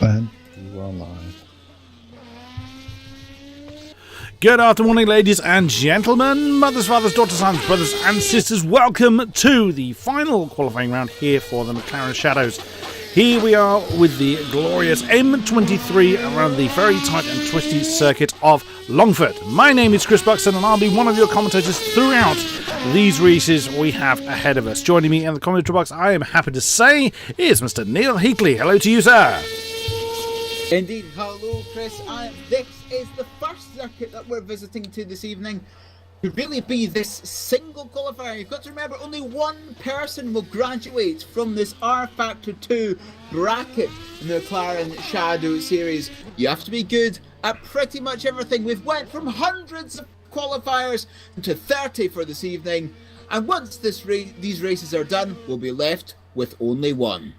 And you are live. Good afternoon, ladies and gentlemen, mothers, fathers, daughters, sons, brothers and sisters. Welcome to the final qualifying round here for the McLaren Shadows. Here we are with the glorious M23 around the very tight and twisty circuit of Longford. My name is Chris Buxton and I'll be one of your commentators throughout these races we have ahead of us. Joining me in the commentary box, I am happy to say, is Mr. Neil Heatley. Hello to you, sir. Indeed, hello Chris, this is the first circuit that we're visiting to this evening to really be this single qualifier. You've got to remember only one person will graduate from this rFactor 2 bracket in the McLaren Shadow Series. You have to be good at pretty much everything. We've went from hundreds of qualifiers to 30 for this evening, and once these races are done, we'll be left with only one.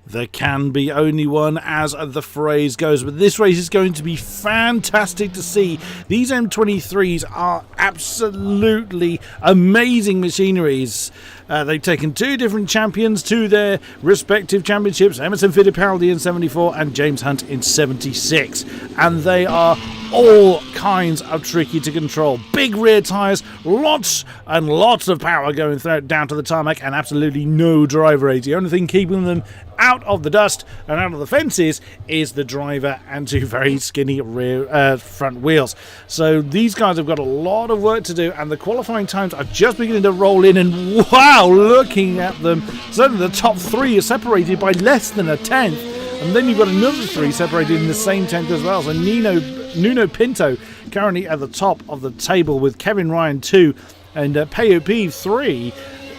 There can be only one, as the phrase goes, but this race is going to be fantastic to see. These M23s are absolutely amazing machineries. They've taken two different champions to their respective championships, Emerson Fittipaldi in 74 and James Hunt in 76. And they are all kinds of tricky to control. Big rear tyres, lots and lots of power going down to the tarmac, and absolutely no driver aids. The only thing keeping them out of the dust and out of the fences is the driver and two very skinny rear front wheels. So these guys have got a lot of work to do, and the qualifying times are just beginning to roll in, and wow, looking at them, certainly the top three are separated by less than a tenth, and then you've got another three separated in the same tenth as well. So Nuno Pinto currently at the top of the table with Kevin Ryan 2 and P 3,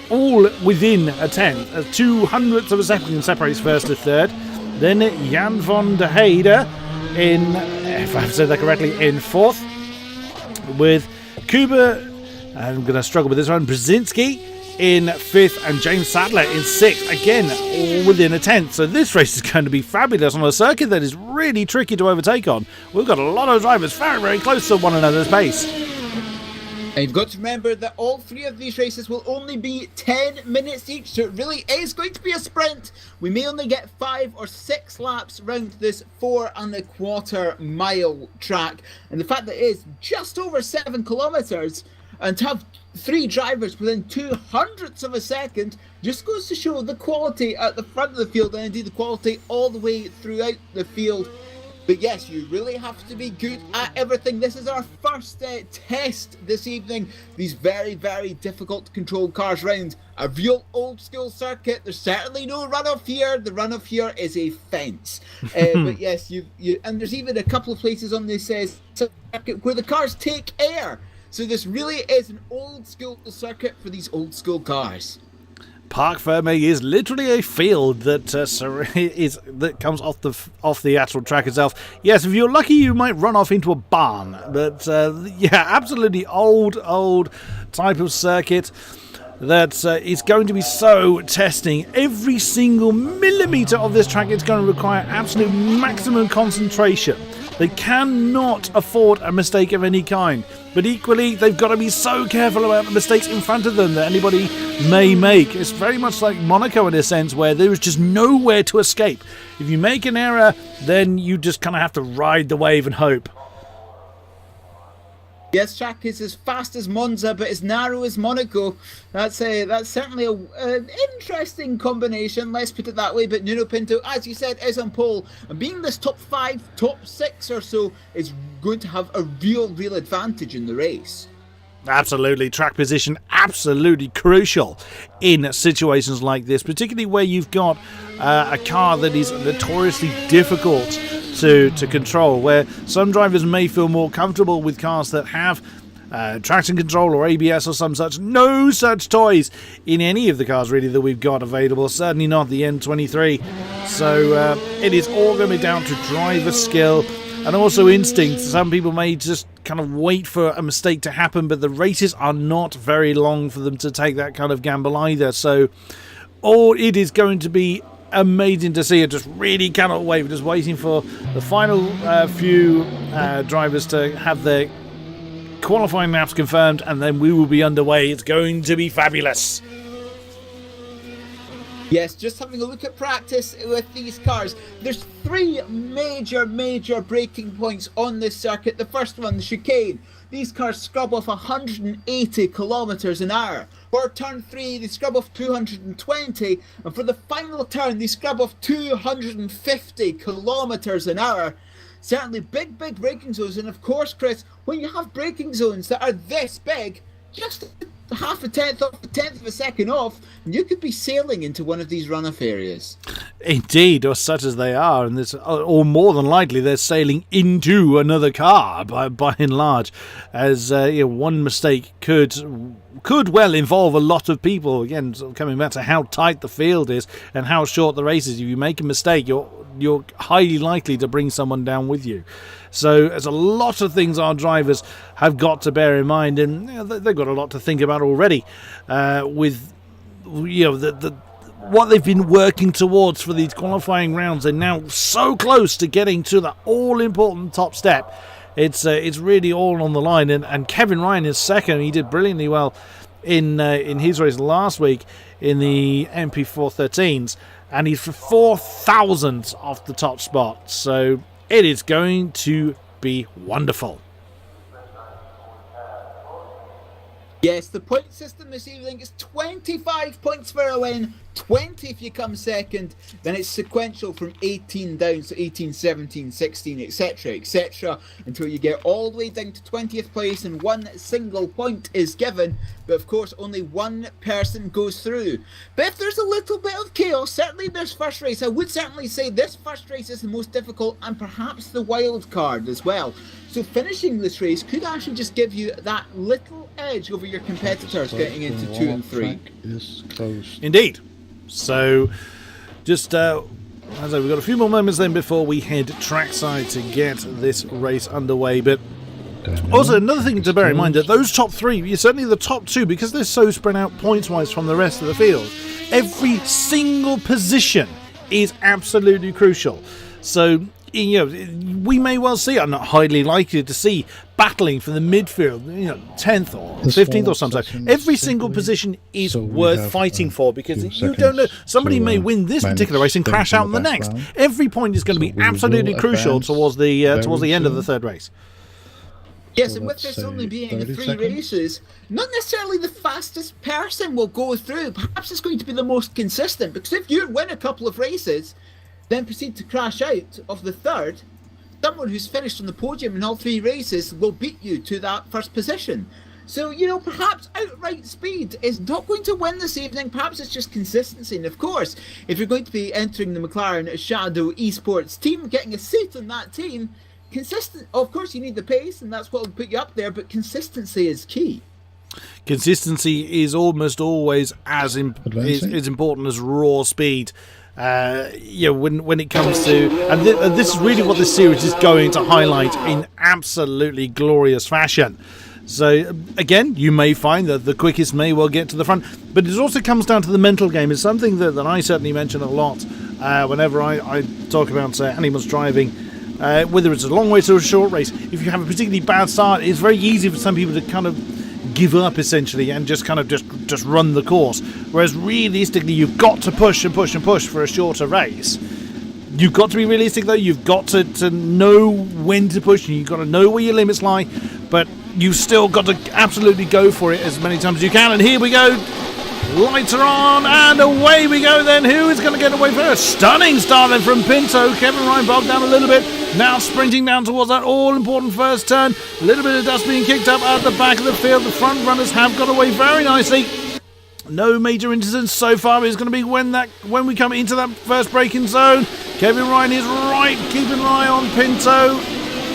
all within a tenth. 200ths of a second separates first to third. Then Jan van der Heide in, if I've said that correctly, in fourth, with Kuba, I'm going to struggle with this one, Brzezinski in fifth, and James Sadler in sixth, again all within a tenth. So this race is going to be fabulous on a circuit that is really tricky to overtake on. We've got a lot of drivers very, very close to one another's pace. And you've got to remember that all three of these races will only be 10 minutes each, so it really is going to be a sprint. We may only get 5 or 6 laps round this 4.25 mile track, and the fact that it is just over 7 kilometres, and to have 3 drivers within 200ths of a second just goes to show the quality at the front of the field, and indeed the quality all the way throughout the field. But yes, you really have to be good at everything. This is our first test this evening. These very, very difficult to control cars round a real old school circuit. There's certainly no runoff here. The runoff here is a fence. But yes, and there's even a couple of places on this circuit where the cars take air. So this really is an old school circuit for these old school cars. Parc Fermé is literally a field that comes off the actual track itself. Yes, if you're lucky, you might run off into a barn. But yeah, absolutely old type of circuit that is going to be so testing. Every single millimetre of this track is going to require absolute maximum concentration. They cannot afford a mistake of any kind. But equally, they've got to be so careful about the mistakes in front of them that anybody may make. It's very much like Monaco in a sense, where there is just nowhere to escape. If you make an error, then you just kind of have to ride the wave and hope. Yes, track is as fast as Monza, but as narrow as Monaco. That's certainly an interesting combination, let's put it that way. But Nuno Pinto, as you said, is on pole. And being this top 5, top 6 or so is going to have a real advantage in the race. Absolutely. Track position, absolutely crucial in situations like this, particularly where you've got a car that is notoriously difficult to control, where some drivers may feel more comfortable with cars that have traction control or ABS or some such. No such toys in any of the cars really that we've got available, certainly not the M23. So it is all going to be down to driver skill and also instinct. Some people may just kind of wait for a mistake to happen, but the races are not very long for them to take that kind of gamble either. So it is going to be amazing to see. It just really cannot wait. We're just waiting for the final few drivers to have their qualifying laps confirmed, and then we will be underway. It's going to be fabulous. Yes, just having a look at practice with these cars. There's 3 major braking points on this circuit. The first one, the chicane. These cars scrub off 180 kilometers an hour. For turn 3, they scrub off 220, and for the final turn, they scrub off 250 kilometers an hour. Certainly big braking zones, and of course, Chris, when you have braking zones that are this big, just half a tenth of a second off, and you could be sailing into one of these runoff areas. Indeed, or such as they are, and this, or more than likely, they're sailing into another car by and large, as one mistake could well involve a lot of people. Again, sort of coming back to how tight the field is and how short the race is. If you make a mistake, you're highly likely to bring someone down with you. So there's a lot of things our drivers have got to bear in mind, and they've got a lot to think about already with what they've been working towards for these qualifying rounds. They're now so close to getting to the all-important top step. It's really all on the line, and Kevin Ryan is second. He did brilliantly well in his race last week in the MP413s, and he's for 4 thousandths off the top spot. So it is going to be wonderful. Yes, the point system this evening is 25 points for a win, 20 if you come second, then it's sequential from 18 down, so 18, 17, 16, etc, until you get all the way down to 20th place and 1 single point is given, but of course only 1 person goes through. But if there's a little bit of chaos, certainly this first race, I would certainly say this first race is the most difficult, and perhaps the wild card as well. So finishing this race could actually just give you that little edge over your competitors getting into 2 and 3. Indeed. So just as I say, we've got a few more moments then before we head trackside to get this race underway. But also another thing to bear in mind, that those top 3, certainly the top 2, because they're so spread out points wise from the rest of the field, every single position is absolutely crucial. So we may well see, I'm not highly likely to see, battling for the midfield, 10th or 15th or something. Every single position is worth fighting for, because you don't know, somebody may win this particular race and crash out in the next. Every point is going to be absolutely crucial towards the end of the third race. Yes, and with this only being 3 races, not necessarily the fastest person will go through. Perhaps it's going to be the most consistent, because if you win a couple of races, then proceed to crash out of the third, someone who's finished on the podium in all 3 races will beat you to that first position. So, perhaps outright speed is not going to win this evening. Perhaps it's just consistency. And of course, if you're going to be entering the McLaren Shadow Esports team, getting a seat on that team, of course you need the pace, and that's what will put you up there, but consistency is key. Consistency is almost always as important as raw speed. When it comes to, and this is really what this series is going to highlight in absolutely glorious fashion. So again, you may find that the quickest may well get to the front, but it also comes down to the mental game. It's something that I certainly mention a lot whenever I talk about anyone's driving, whether it's a long race or a short race. If you have a particularly bad start, it's very easy for some people to kind of give up essentially and just run the course, whereas realistically you've got to push and push and push for a shorter race. You've got to be realistic though. You've got to know when to push, and you've got to know where your limits lie, but you've still got to absolutely go for it as many times as you can. And here we go, lights are on and away we go then. Who is going to get away first? Stunning start then from Pinto. Kevin Ryan bogged down a little bit, now sprinting down towards that all-important first turn. A little bit of dust being kicked up at the back of the field. The front runners have got away very nicely. No major incidents so far. It's going to be when we come into that first braking zone. Kevin Ryan is right, keeping an eye on Pinto,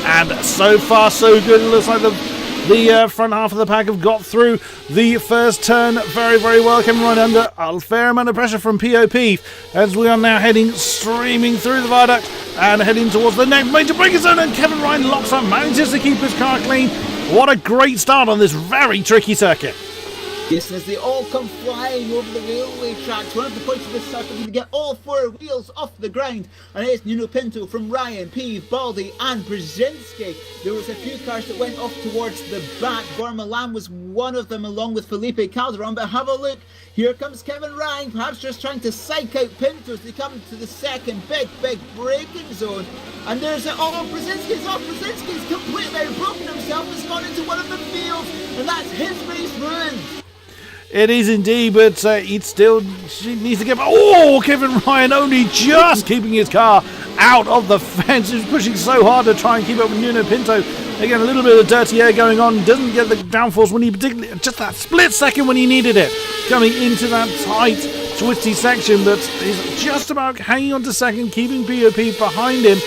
and so far so good. It looks like the front half of the pack have got through the first turn very, very well. Kevin Ryan under a fair amount of pressure from POP as we are now streaming through the viaduct and heading towards the next major braking zone, and Kevin Ryan locks up, manages to keep his car clean. What a great start on this very tricky circuit. Yes, as they all come flying over the railway tracks, one of the points of this circuit is to get all 4 wheels off the ground. And it's Nuno Pinto from Ryan, Peeve, Baldy and Brzezinski. There was a few cars that went off towards the back. Milan was one of them, along with Felipe Calderon. But have a look, here comes Kevin Ryan, perhaps just trying to psych out Pinto as they come to the second big braking zone. And there's it. Oh, Brzezinski's off. Brzezinski's completely broken himself. Has gone into one of the fields, and that's his race ruined. It is indeed, but he still needs to get... Oh, Kevin Ryan only just keeping his car out of the fence. He's pushing so hard to try and keep up with Nuno Pinto. Again, a little bit of dirty air going on. Doesn't get the downforce when he particularly... Just that split second when he needed it. Coming into that tight, twisty section, but he's just about hanging on to second, keeping POP behind him.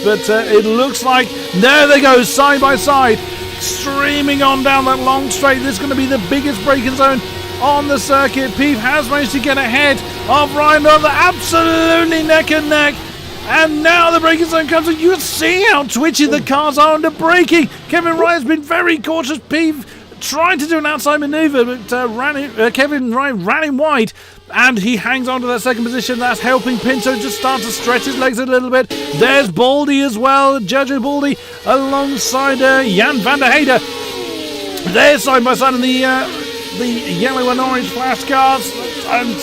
But it looks like... There they go, side by side. Streaming on down that long straight. This is going to be the biggest braking zone on the circuit. Peeve has managed to get ahead of Ryan. They're absolutely neck and neck. And now the braking zone comes in. You can see how twitchy the cars are under braking. Kevin Ryan's been very cautious. Peeve tried to do an outside maneuver, but Kevin Ryan ran him wide. And he hangs on to that second position. That's helping Pinto just start to stretch his legs a little bit. There's Baldy as well. Jojo Baldy alongside Jan van der Heide. They're side by side in the yellow and orange flash cars, and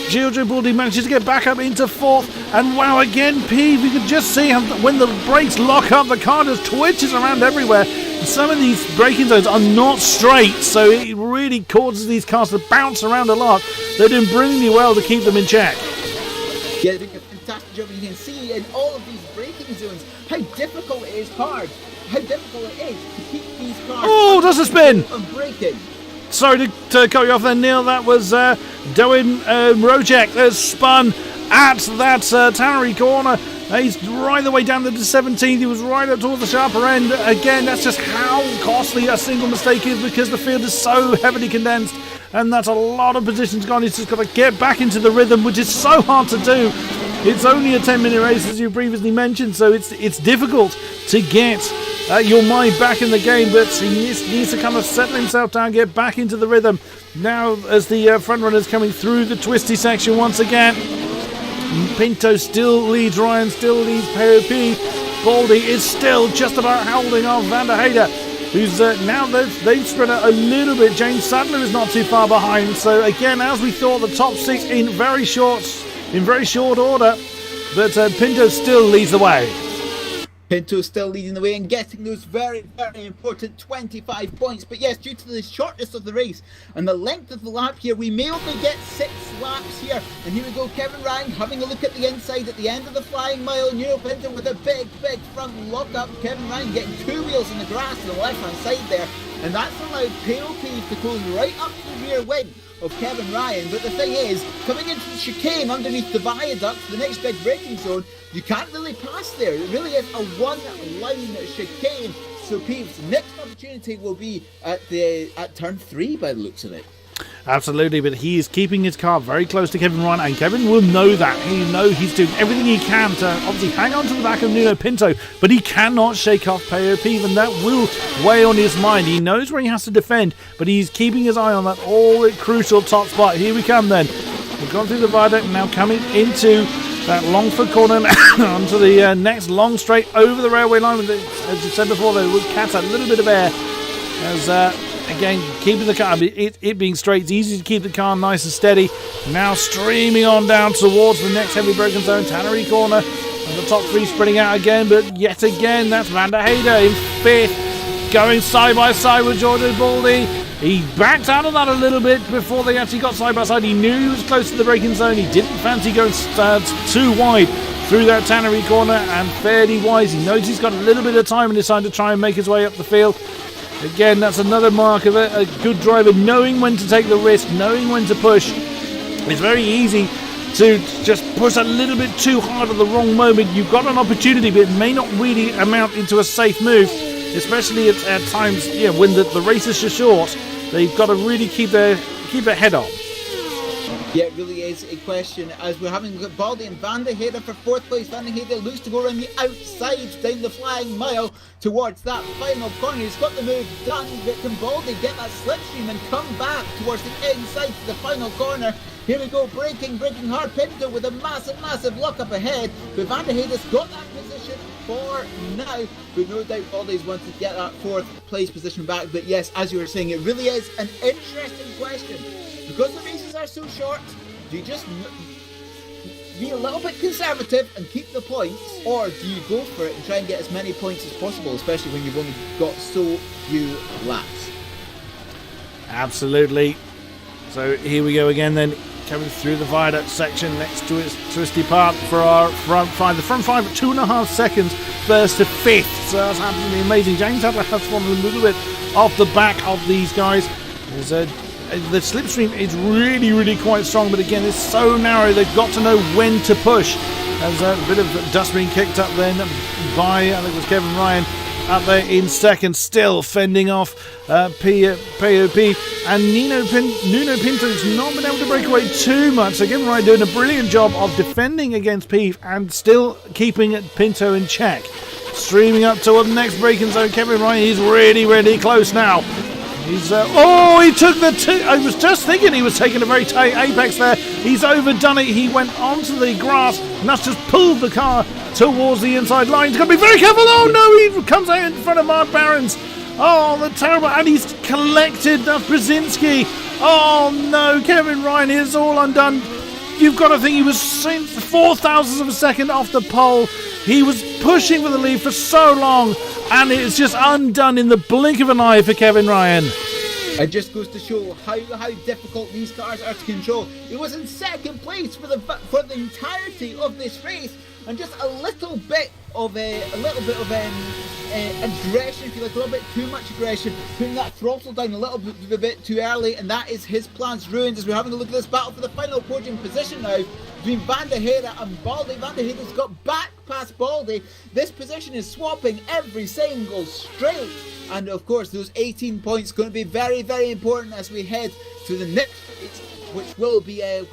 Jojo Baldy manages to get back up into fourth. And wow, again, Peeve, you can just see how when the brakes lock up, the car just twitches around everywhere. Some of these braking zones are not straight, so it really causes these cars to bounce around a lot. They're doing brilliantly well to keep them in check. Yeah, they're doing a fantastic job. You can see in all of these braking zones how difficult it is, how difficult it is to keep these cars. Oh, does a spin! Of braking. Sorry to cut you off there, Neil. That was Doin Rojek that spun at that Tannery corner. He's right the way down to the 17th. He was right up towards the sharper end. Again, that's just how costly a single mistake is, because the field is so heavily condensed. And that's a lot of positions gone. He's just got to get back into the rhythm, which is so hard to do. It's only a 10-minute race, as you previously mentioned, so it's difficult to get your mind back in the game, but he needs to kind of settle himself down, get back into the rhythm. Now, as the front runner's coming through the twisty section once again, Pinto still leads Ryan, still leads POP. Baldy is still just about holding off Van der Heide, who's now they've spread out a little bit. James Sadler is not too far behind. So again, as we thought, the top 6 in very short order, but Pinto still leads the way. Pinto still leading the way and getting those very, very important 25 points. But yes, due to the shortness of the race and the length of the lap here, we may only get 6 laps here. And here we go, Kevin Ryan having a look at the inside at the end of the flying mile. Nuno Pinto with a big front lock-up. Kevin Ryan getting 2 wheels in the grass on the left-hand side there. And that's allowed POP to pull right up to the rear wing of Kevin Ryan. But the thing is, coming into the chicane underneath the viaduct, the next big braking zone, you can't really pass there. It really is a one-line chicane. So Peeves' next opportunity will be at turn 3 by the looks of it. Absolutely, but he is keeping his car very close to Kevin Ryan, and Kevin will know that. He knows he's doing everything he can to obviously hang on to the back of Nuno Pinto, but he cannot shake off POP, and that will weigh on his mind. He knows where he has to defend, but he's keeping his eye on that all-crucial top spot. Here we come then. We've gone through the viaduct, now coming into that Longford corner onto the next long straight over the railway line. As you said before, there would catch a little bit of air as again, keeping the car, it being straight, it's easy to keep the car nice and steady. Now streaming on down towards the next heavy broken zone, Tannery corner, and the top 3 spreading out again, but yet again, that's Van der Heide in 5th, going side by side with Giorgio Baldi. He backed out of that a little bit before they actually got side by side. He knew he was close to the braking zone. He didn't fancy going too wide through that Tannery corner, and fairly wise. He knows he's got a little bit of time and decided to try and make his way up the field. Again, that's another mark of it. A good driver knowing when to take the risk, knowing when to push. It's very easy to just push a little bit too hard at the wrong moment. You've got an opportunity, but it may not really amount into a safe move, especially at times when the races are short. They've got to really keep their head on. Yeah, it really is a question, as we're having Baldy and Van de Hede for 4th place. Van de Hede looks to go around the outside down the flying mile towards that final corner. He's got the move done, but can Baldy get that slipstream and come back towards the inside to the final corner? Here we go, braking hard. Pinto with a massive lock up ahead, but Van de Hede's got that position for now, but no doubt Baldy's wants to get that 4th place position back. But yes, as you were saying, it really is an interesting question. Because the races are so short, do you just be a little bit conservative and keep the points, or do you go for it and try and get as many points as possible, especially when you've only got so few laps? Absolutely. So here we go again then, coming through the viaduct section next to its twisty part for our front five. The front five at 2.5 seconds, first to 5th. So that's absolutely amazing. James Adler has fallen a little bit off the back of these guys. The slipstream is really quite strong, but again, it's so narrow, they've got to know when to push. There's a bit of dust being kicked up then by, I think it was Kevin Ryan, up there in second, still fending off POP. And Nuno Pinto's not been able to break away too much, so Kevin Ryan doing a brilliant job of defending against Peeve and still keeping Pinto in check. Streaming up toward the next braking zone, Kevin Ryan is really close now. He's he took the two. I was just thinking he was taking a very tight apex there. He's overdone it. He went onto the grass and that's just pulled the car towards the inside line. He's got to be very careful. Oh no, he comes out in front of Mark Barons. Oh, the terrible, and he's collected Brzezinski. Oh no, Kevin Ryan is all undone. You've got to think he was 4,000ths of a second off the pole. He was pushing for the lead for so long, and it's just undone in the blink of an eye for Kevin Ryan. It just goes to show how difficult these cars are to control. He was in second place for the entirety of this race, and just a little bit of aggression, if you like, a little bit too much aggression, putting that throttle down a little bit too early, and that is his plans ruined. As we're having a look at this battle for the final podium position now between Van de Hede and Baldy. Van de Hede's got back past Baldy. This position is swapping every single straight, and of course those 18 points going to be very important as we head to the next race, which will be at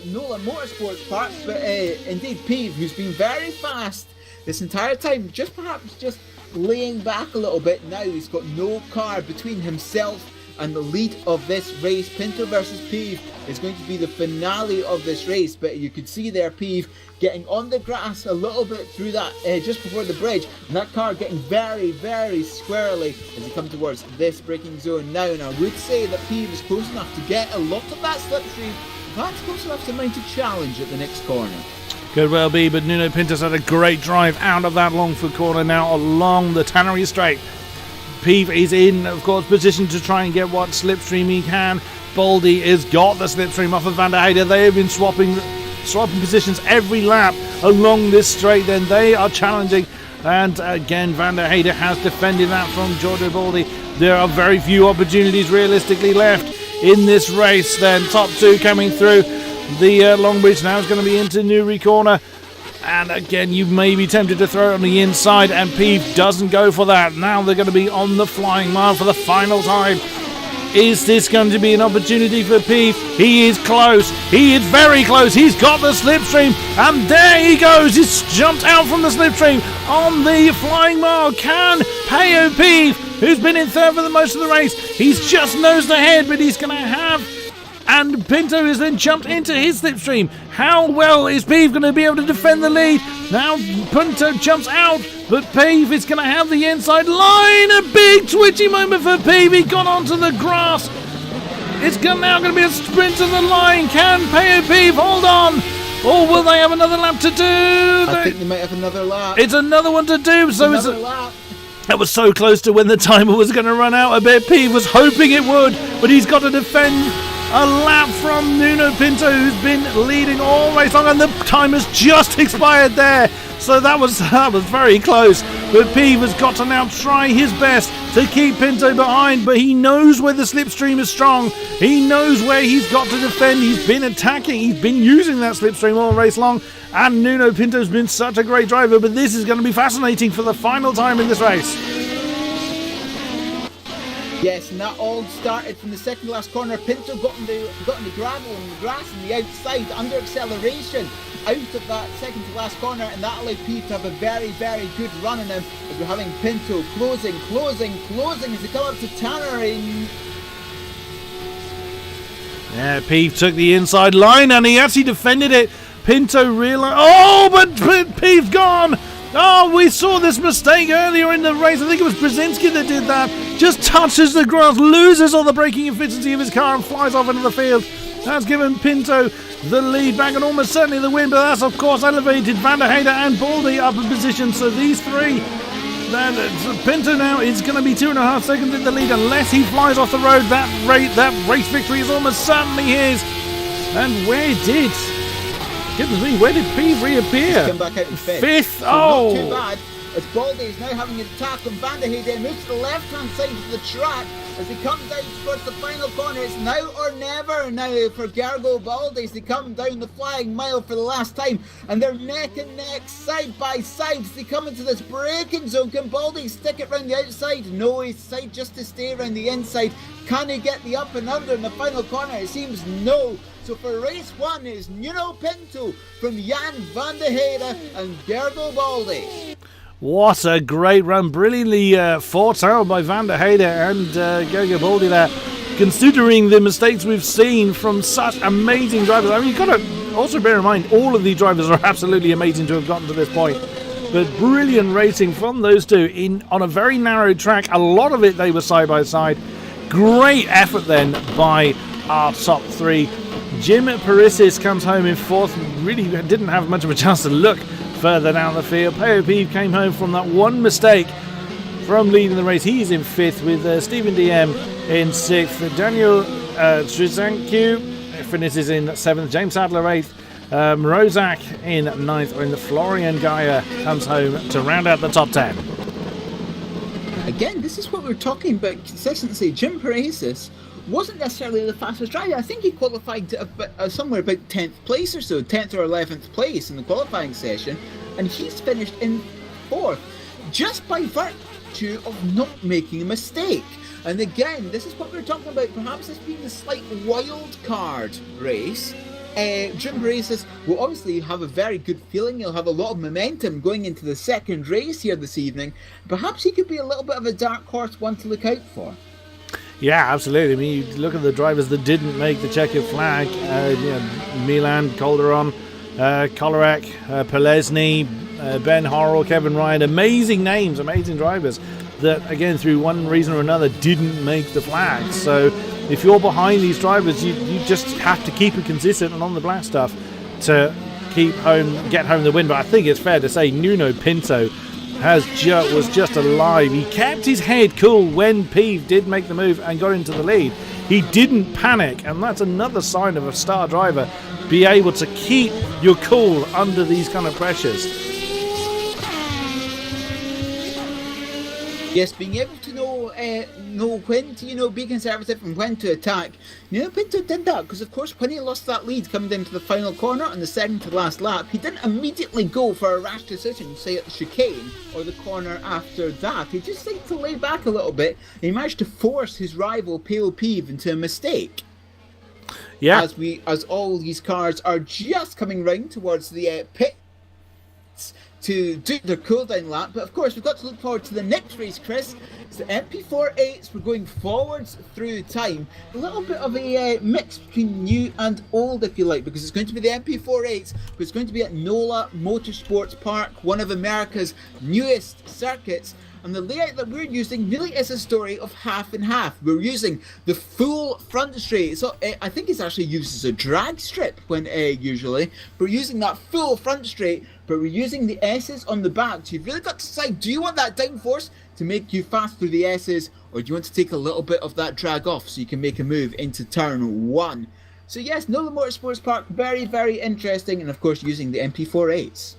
Nola Motorsports Park. But indeed, Peeve, who's been very fast this entire time, perhaps just laying back a little bit now. He's got no car between himself and the lead of this race. Pinto versus Peeve is going to be the finale of this race, but you could see there Peeve getting on the grass a little bit through that just before the bridge, and that car getting very squirrely as he comes towards this braking zone now. And I would say that Peeve is close enough to get a lot of that slipstream, perhaps close enough to mount a challenge at the next corner. Could well be, but Nuno Pinto's had a great drive out of that Longford corner now along the Tannery Straight. Peeve is in, of course, position to try and get what slipstream he can. Baldy has got the slipstream off of Van der Hede. They have been swapping positions every lap along this straight. Then they are challenging, and again Van der Hede has defended that from Giorgio Baldi. There are very few opportunities realistically left in this race. Then top two coming through the long bridge now is going to be into Newry corner. And again, you may be tempted to throw it on the inside, and Peeve doesn't go for that. Now they're going to be on the flying mile for the final time. Is this going to be an opportunity for Peeve? He is close. He is very close. He's got the slipstream, and there he goes. He's jumped out from the slipstream on the flying mile. Can Peo Peeve, who's been in third for the most of the race, he's just nosed ahead, but he's going to have... And Pinto has then jumped into his slipstream. How well is Peeve going to be able to defend the lead? Now Pinto jumps out, but Peeve is going to have the inside line. A big twitchy moment for Peeve. He got onto the grass. It's now going to be a sprint to the line. Can Peo Peeve hold on? Or will they have another lap to do? I think they might have another lap. It's another one to do. So another lap. That was so close to when the timer was going to run out. I bet Peeve was hoping it would, but he's got to defend a lap from Nuno Pinto, who's been leading all race long, and the time has just expired there. So that was very close. But Peeve has got to now try his best to keep Pinto behind, but he knows where the slipstream is strong. He knows where he's got to defend. He's been attacking. He's been using that slipstream all race long, and Nuno Pinto's been such a great driver, but this is going to be fascinating for the final time in this race. Yes, and that all started from the second last corner. Pinto got in the gravel and the grass on the outside under acceleration out of that second to last corner, and that allowed Pete to have a very, very good run on him as we're having Pinto closing as they come up to Tanner in. Yeah, Peeve took the inside line and he actually defended it. Pinto realised... Oh, but Peeve's gone! Oh, we saw this mistake earlier in the race. I think it was Brzezinski that did that. Just touches the grass, loses all the braking efficiency of his car and flies off into the field. That's given Pinto the lead back and almost certainly the win, but that's of course elevated Van der Heide and Baldy up in position. So these three, Pinto now is going to be 2.5 seconds in the lead unless he flies off the road. That race victory is almost certainly his. And goodness me, where did Peeve reappear? Come back out in Fifth. So oh, not too bad. As Baldy is now having an attack on Van der Heide, moves to the left-hand side of the track as he comes down towards the final corner. It's now or never now for Gergo Baldy as they come down the flying mile for the last time, and they're neck and neck, side by side as they come into this braking zone. Can Baldy stick it round the outside? No, he's decided just to stay around the inside. Can he get the up and under in the final corner? It seems no. So for race one is Nuno Pinto from Jan van der Heide and Gergo Baldy. what a great run. Brilliantly fought out by Van der Heide and Gergo Baldy there. Considering the mistakes we've seen from such amazing drivers. I mean, you've got to also bear in mind, all of these drivers are absolutely amazing to have gotten to this point. But brilliant racing from those two on a very narrow track. A lot of it, they were side by side. Great effort then by our top three. Jim Parissis comes home in fourth. Really didn't have much of a chance to look further down the field. Peo Peeve came home from that one mistake from leading the race. He's in fifth with Stephen DM in sixth. Daniel Trzankiu finishes in seventh. James Sadler eighth. Rozak in ninth. And Florian Gaia comes home to round out the top 10. Again, this is what we're talking about consistency. Jim Parissis wasn't necessarily the fastest driver. I think he qualified somewhere about 10th place or so, 10th or 11th place in the qualifying session, and he's finished in fourth, just by virtue of not making a mistake. And again, this is what we're talking about, perhaps this being a slight wild card race. Jim Parissis will obviously have a very good feeling. He'll have a lot of momentum going into the second race here this evening. Perhaps he could be a little bit of a dark horse, one to look out for. Yeah, absolutely. I mean, you look at the drivers that didn't make the checkered flag. Milan, Calderon, Kolarak, Pelesny, Ben Horrell, Kevin Ryan. Amazing names, amazing drivers that, again, through one reason or another, didn't make the flag. So if you're behind these drivers, you just have to keep it consistent and on the black stuff to get home the win. But I think it's fair to say Nuno Pinto was just alive. He kept his head cool when Peeve did make the move and got into the lead. He didn't panic, and that's another sign of a star driver. Be able to keep your cool under these kind of pressures. Yes, being able to know when to be conservative and when to attack. Pinto did that because, of course, when he lost that lead coming into the final corner on the second to last lap, he didn't immediately go for a rash decision, say at the chicane or the corner after that. He just seemed to lay back a little bit. He managed to force his rival Pale Peeve into a mistake. Yeah. As all these cars are just coming round towards the pit to do their cooldown lap, but of course we've got to look forward to the next race, Chris. It's the MP48s. We're going forwards through time. A little bit of a mix between new and old, if you like, because it's going to be the MP48s, but it's going to be at NOLA Motorsports Park, one of America's newest circuits. And the layout that we're using really is a story of half and half. We're using the full front straight. So I think it's actually used as a drag strip when usually. But we're using that full front straight, but we're using the S's on the back. So you've really got to decide, do you want that downforce to make you fast through the S's, or do you want to take a little bit of that drag off so you can make a move into turn one? So yes, NOLA Motorsports Park, very, very interesting. And of course using the MP48s.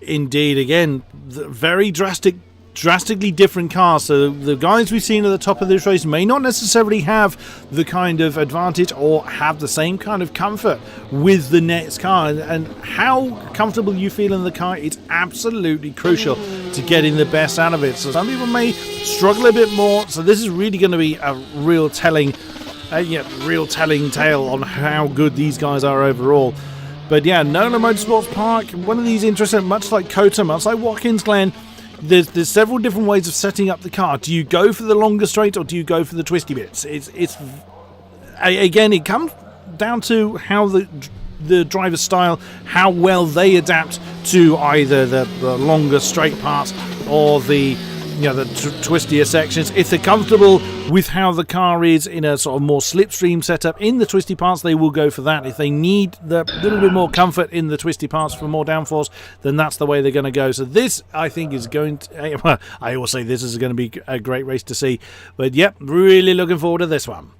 Indeed, again, very drastic drastically different cars. So the guys we've seen at the top of this race may not necessarily have the kind of advantage or have the same kind of comfort with the next car, and how comfortable you feel in the car, it's absolutely crucial to getting the best out of it. So some people may struggle a bit more, so this is really going to be a real telling tale on how good these guys are overall. But yeah, Nola Motorsports Park, one of these interesting, much like Kota, much like Watkins Glen, there's several different ways of setting up the car. Do you go for the longer straight or do you go for the twisty bits? Again, it comes down to how the driver's style, how well they adapt to either the longer straight parts or the twistier sections. If they're comfortable with how the car is in a sort of more slipstream setup in the twisty parts, they will go for that. If they need the little bit more comfort in the twisty parts for more downforce, then that's the way they're going to go. So this, I think, is going to... Well, I always say this is going to be a great race to see. But yep, really looking forward to this one.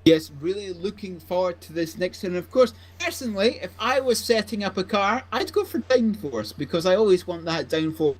Yes, really looking forward to this next one. Of course, personally, if I was setting up a car, I'd go for downforce, because I always want that downforce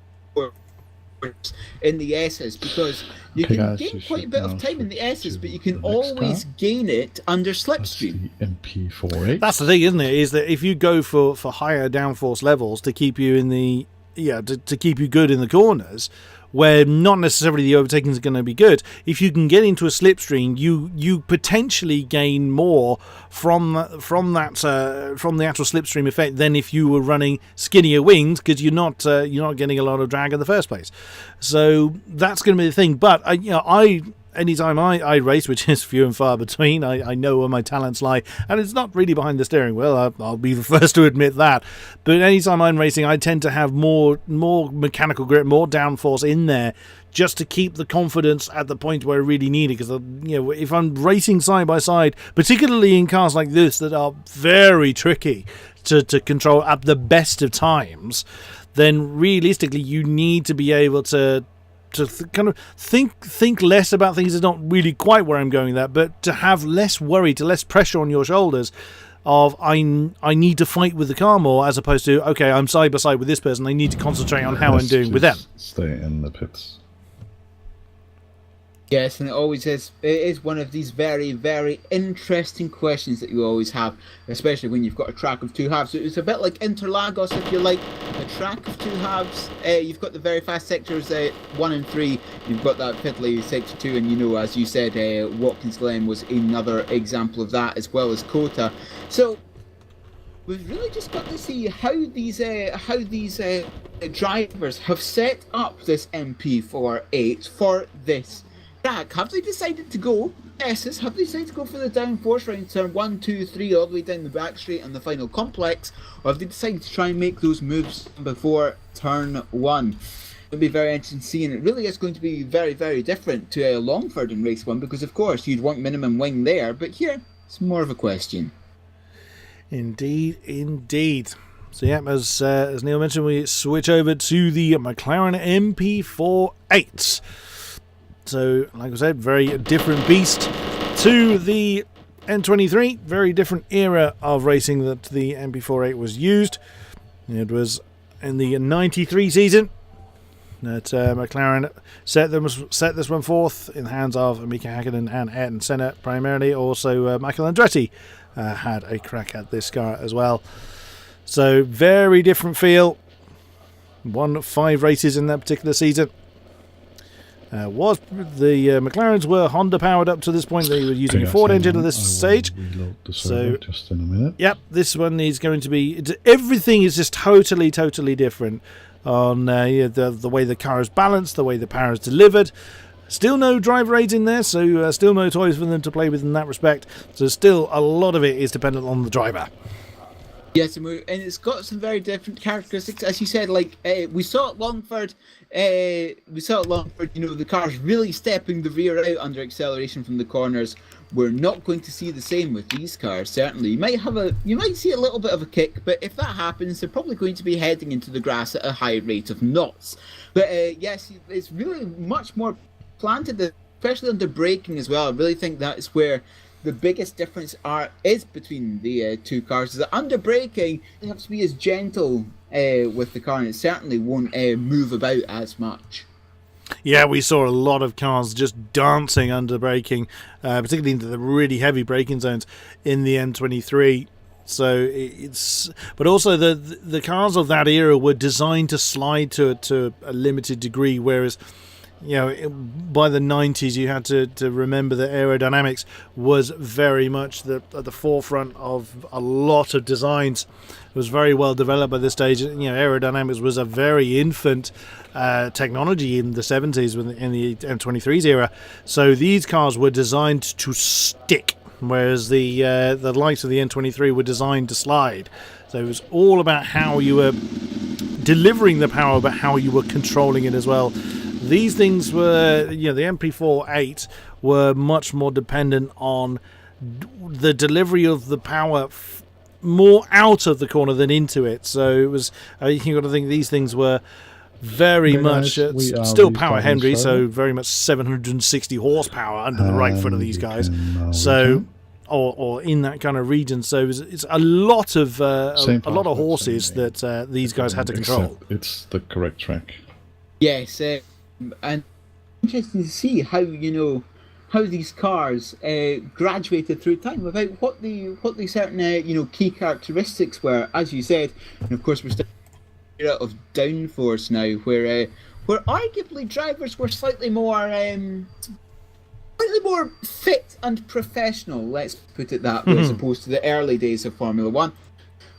in the S's, because you can gain quite a bit of time in the S's, but you can always gain it under slipstream. MP48. That's the thing, isn't it? Is that if you go for higher downforce levels to keep you in the to keep you good in the corners, where not necessarily the overtaking is going to be good, if you can get into a slipstream, you potentially gain more from the actual slipstream effect than if you were running skinnier wings, because you're not getting a lot of drag in the first place. So that's going to be the thing. But anytime I race, which is few and far between, I know where my talents lie, and it's not really behind the steering wheel. I'll be the first to admit that. But anytime I'm racing, I tend to have more mechanical grip, more downforce in there, just to keep the confidence at the point where I really need it. Because if I'm racing side by side, particularly in cars like this that are very tricky to control at the best of times, then realistically you need to be able to kind of think less about things that's not really quite where I'm going with that, but to have less worry, to less pressure on your shoulders of I need to fight with the car more, as opposed to, okay, I'm side by side with this person, I need to concentrate on how I'm doing with them. Stay in the pits. Yes, and it is one of these very, very interesting questions that you always have, especially when you've got a track of two halves. So it's a bit like Interlagos, if you like, a track of two halves. You've got the very fast sectors 1 and 3, you've got that fiddly sector 2, and as you said, Watkins Glen was another example of that, as well as Kota. So we've really just got to see how these drivers have set up this MP48 for this track. Have they decided to go S's? Have they decided to go for the downforce round turn 1, 2, 3 all the way down the back straight and the final complex, or have they decided to try and make those moves before turn 1? It'll be very interesting to see, and it really is going to be very, very different to Longford in race 1, because of course you'd want minimum wing there, but here it's more of a question. Indeed. So yeah, as Neil mentioned, we switch over to the McLaren MP48. So, like I said, very different beast to the N23. Very different era of racing that the MP48 was used. It was in the 93 season that McLaren set this one forth in the hands of Mika Häkkinen and Ayrton Senna primarily. Also, Michael Andretti had a crack at this car as well. So, very different feel. Won 5 races in that particular season. Was the McLarens were Honda powered up to this point? They were using a Ford engine at this stage. So just in a minute. Yep, this one is going to be. Everything is just totally different on the way the car is balanced, the way the power is delivered. Still no driver aids in there, so still no toys for them to play with in that respect. So still a lot of it is dependent on the driver. Yes, and it's got some very different characteristics, as you said. Like we saw at Longford, the car's really stepping the rear out under acceleration from the corners. We're not going to see the same with these cars. Certainly, you might see a little bit of a kick, but if that happens, they're probably going to be heading into the grass at a high rate of knots. But yes, it's really much more planted, especially under braking as well. I really think that is where the biggest difference is between the two cars. The under braking, you have to be as gentle with the car, and it certainly won't move about as much. Yeah, we saw a lot of cars just dancing under braking, particularly into the really heavy braking zones in the M23. So but also the cars of that era were designed to slide to a limited degree, whereas by the 90s you had to remember that aerodynamics was very much at the forefront of a lot of designs. It was very well developed by this stage. Aerodynamics was a very infant technology in the 70s in the M23's era, so these cars were designed to stick, whereas the likes of the N23 were designed to slide. So it was all about how you were delivering the power, but how you were controlling it as well. These things were, the MP4-8 were much more dependent on the delivery of the power more out of the corner than into it. So it was, you've got to think these things were very much still power Henry, so very much 760 horsepower under the right foot of these guys. So, or in that kind of region. So it's a lot of horses that these guys had to control. It's the correct track. Yes, and interesting to see how how these cars graduated through time without what the certain key characteristics were. As you said, and of course we're still in an era of downforce now, where arguably drivers were slightly more fit and professional. Let's put it that way, as opposed to the early days of Formula One,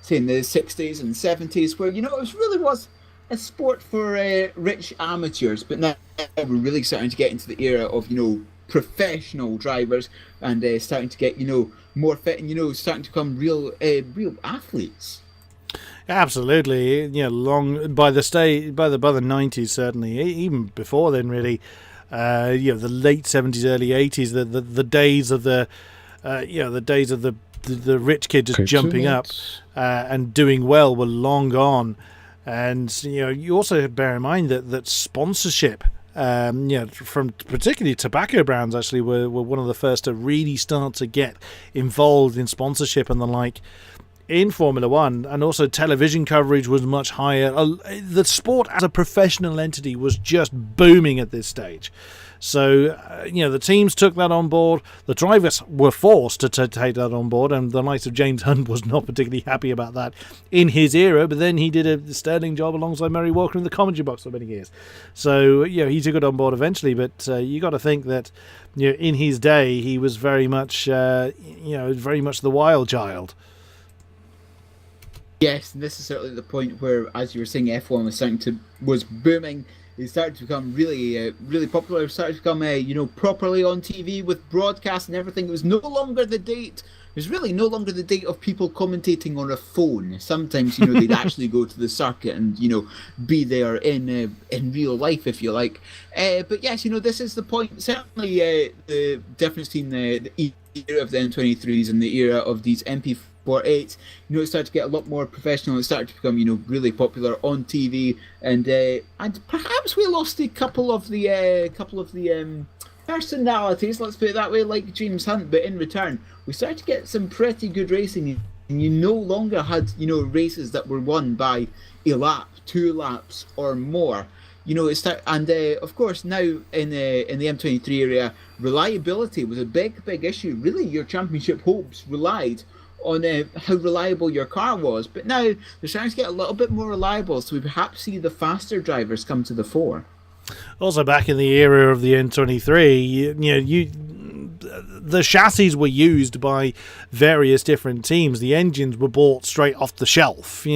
say in the 60s and 70s, where it was a sport for rich amateurs. But now we're really starting to get into the era of professional drivers and starting to get more fit and starting to become real athletes. Absolutely, long by the 90s, certainly, even before then, really. The late 70s, early 80s, the days of the rich kid just jumping up and doing well were long gone. And you also bear in mind that sponsorship, from particularly tobacco brands, actually were one of the first to really start to get involved in sponsorship and the like in Formula One, and also television coverage was much higher. The sport as a professional entity was just booming at this stage. So, the teams took that on board. The drivers were forced to take that on board, and the likes of James Hunt was not particularly happy about that in his era, but then he did a sterling job alongside Murray Walker in the commentary box for many years. So, he took it on board eventually, but you got to think that, in his day, he was very much the wild child. Yes, and this is certainly the point where, as you were saying, F1 was booming. It started to become really popular. It started to become, properly on TV with broadcast and everything. It was no longer the date. It was really no longer the date of people commentating on a phone. Sometimes, they'd actually go to the circuit and, be there in real life, if you like. But yes, this is the point. Certainly, the difference between the era of the M23s and the era of these MP4-8, it started to get a lot more professional. It started to become, really popular on TV, and perhaps we lost a couple of the personalities, let's put it that way, like James Hunt. But in return, we started to get some pretty good racing, and you no longer had races that were won by a lap, 2 laps, or more. Of course now in the M23 area, reliability was a big issue. Really, your championship hopes relied on how reliable your car was, but now they're starting to get a little bit more reliable, so we perhaps see the faster drivers come to the fore. Also, back in the era of the N23, the chassis were used by various different teams. The engines were bought straight off the shelf.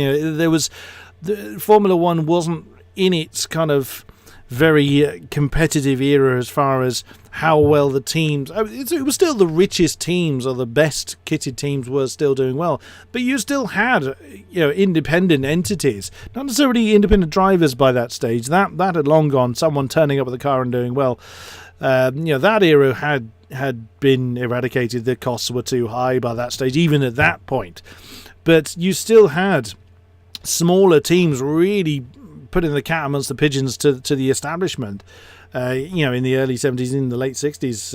Formula One wasn't in its kind of very competitive era as far as how well the teams. It was still the richest teams or the best kitted teams were still doing well, but you still had independent entities, not necessarily independent drivers by that stage. That had long gone. Someone turning up with a car and doing well. That era had been eradicated. The costs were too high by that stage, even at that point. But you still had smaller teams really putting the cat amongst the pigeons to the establishment. In the early 70s, in the late 60s,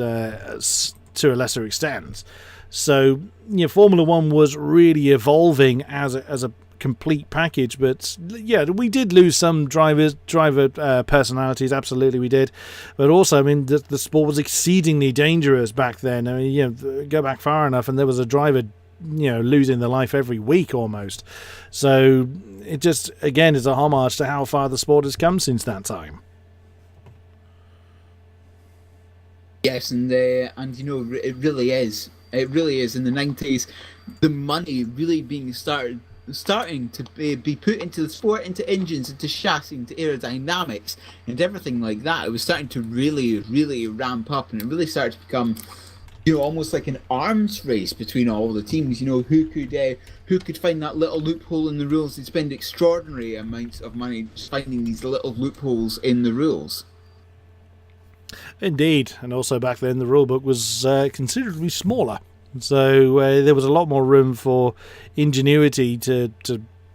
to a lesser extent. So, Formula One was really evolving as a complete package. But yeah, we did lose some driver personalities. Absolutely, we did. But also, I mean, the sport was exceedingly dangerous back then. I mean, go back far enough, and there was a driver, losing their life every week almost. So it just, again, is a homage to how far the sport has come since that time. Yes, and it really is. It really is. In the 90s, the money really being starting to be put into the sport, into engines, into chassis, into aerodynamics, and everything like that. It was starting to really, really ramp up, and it really started to become, almost like an arms race between all the teams. Who could find that little loophole in the rules. They'd spend extraordinary amounts of money just finding these little loopholes in the rules. Indeed, and also back then the rulebook was considerably smaller, so there was a lot more room for ingenuity to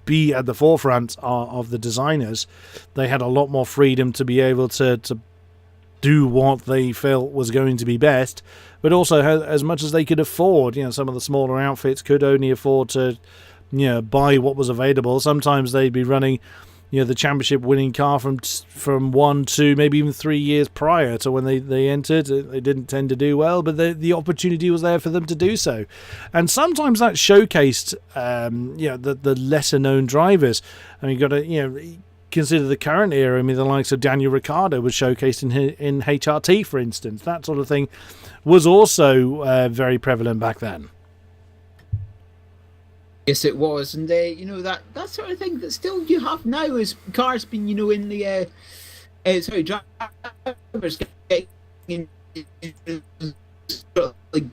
be at the forefront of the designers. They had a lot more freedom to be able to do what they felt was going to be best, but also as much as they could afford. Some of the smaller outfits could only afford to buy what was available. Sometimes they'd be running the championship winning car from 1 to maybe even 3 years prior to when they entered. They didn't tend to do well, but the opportunity was there for them to do so. And sometimes that showcased the lesser known drivers. I mean, you've got to consider the current era. I mean, the likes of Daniel Ricciardo was showcased in HRT, for instance. That sort of thing was also very prevalent back then. Yes, it was, and that sort of thing that still you have now is cars being in the drivers getting like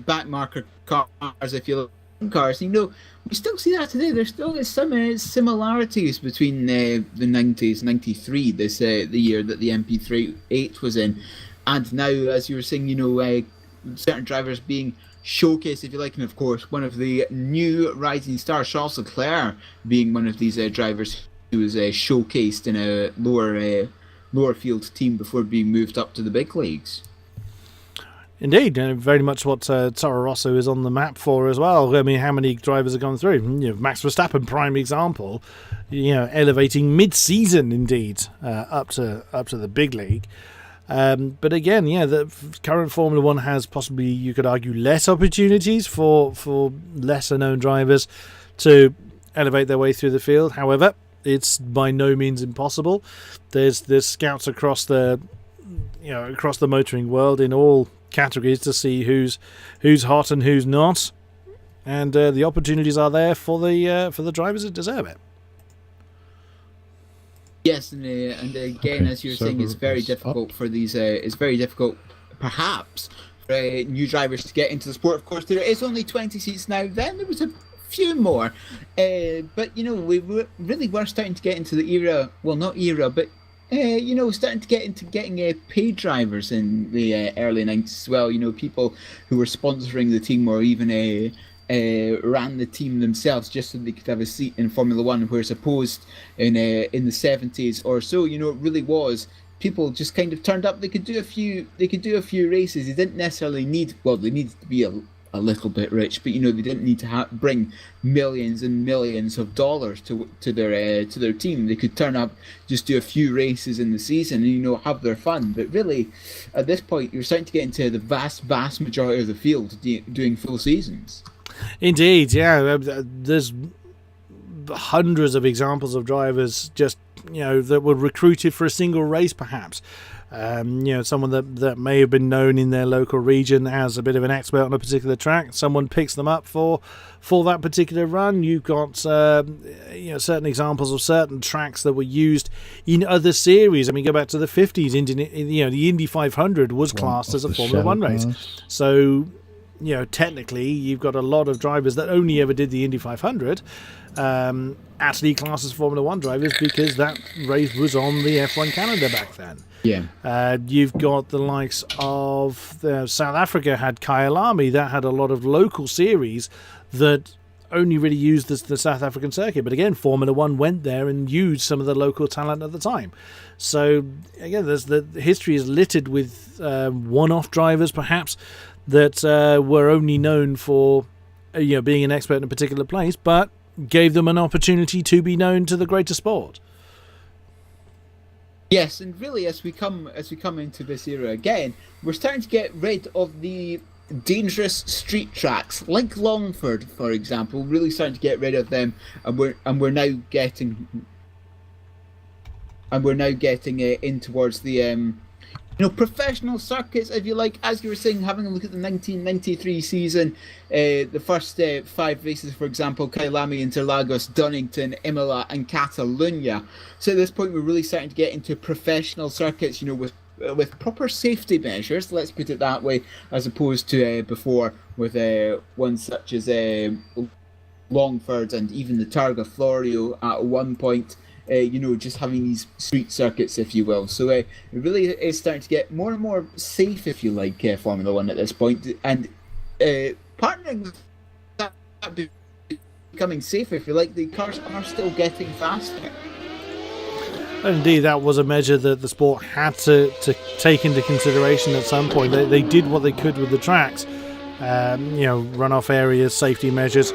back marker cars, if you like, cars. We still see that today. There's still some similarities between the 90s, 93, the year that the MP38 was in, and now, as you were saying, certain drivers being showcase, if you like, and of course one of the new rising stars, Charles Leclerc, being one of these drivers who was showcased in a lower field team before being moved up to the big leagues. Indeed, and very much what Toro Rosso is on the map for as well. I mean, how many drivers have gone through? Max Verstappen, prime example. Elevating mid-season, indeed, up to the big league. But again, the current Formula One has possibly, you could argue, less opportunities for lesser known drivers to elevate their way through the field. However, it's by no means impossible. There's scouts across the motoring world in all categories to see who's hot and who's not, and the opportunities are there for the drivers that deserve it. Yes, and again, as you were saying, it's very difficult for these. It's very difficult, perhaps, for new drivers to get into the sport. Of course, there is only 20 seats now. Then there was a few more, but we really were starting to get into the era. Well, not era, but starting to get into getting paid drivers in the early 90s as well. People who were sponsoring the team or even ran the team themselves just so they could have a seat in Formula One, whereas opposed in the 70s or so, it really was people just kind of turned up. They could do a few races. They didn't necessarily need, they needed to be a little bit rich, but they didn't need to bring millions and millions of dollars to their team. They could turn up, just do a few races in the season, and have their fun. But really, at this point, you're starting to get into the vast majority of the field doing full seasons. Indeed, yeah. There's hundreds of examples of drivers just that were recruited for a single race, perhaps. Someone that may have been known in their local region as a bit of an expert on a particular track. Someone picks them up for that particular run. You've got certain examples of certain tracks that were used in other series. I mean, go back to the 50s. The Indy 500 was classed as a Formula One race. So technically, you've got a lot of drivers that only ever did the Indy 500 actually classed as Formula One drivers because that race was on the F1 calendar back then. Yeah. You've got the likes of South Africa had Kyalami, that had a lot of local series that only really used the South African circuit. But again, Formula One went there and used some of the local talent at the time. So again, the history is littered with one-off drivers, perhaps, that were only known for being an expert in a particular place, but gave them an opportunity to be known to the greater sport. Yes, and really, as we come into this era again, we're starting to get rid of the dangerous street tracks like Longford, for example. Really starting to get rid of them, and we're now getting in towards the professional circuits, if you like. As you were saying, having a look at the 1993 season, the first 5 races, for example, Kyalami, Interlagos, Donington, Imola, and Catalunya. So at this point, we're really starting to get into professional circuits, with proper safety measures, let's put it that way, as opposed to before with ones such as Longford and even the Targa Florio at one point. Just having these street circuits, if you will. So it really is starting to get more and more safe, if you like, Formula One at this point. And partnering with that becoming safer, if you like, the cars are still getting faster. Indeed, that was a measure that the sport had to take into consideration at some point. They did what they could with the tracks, runoff areas, safety measures,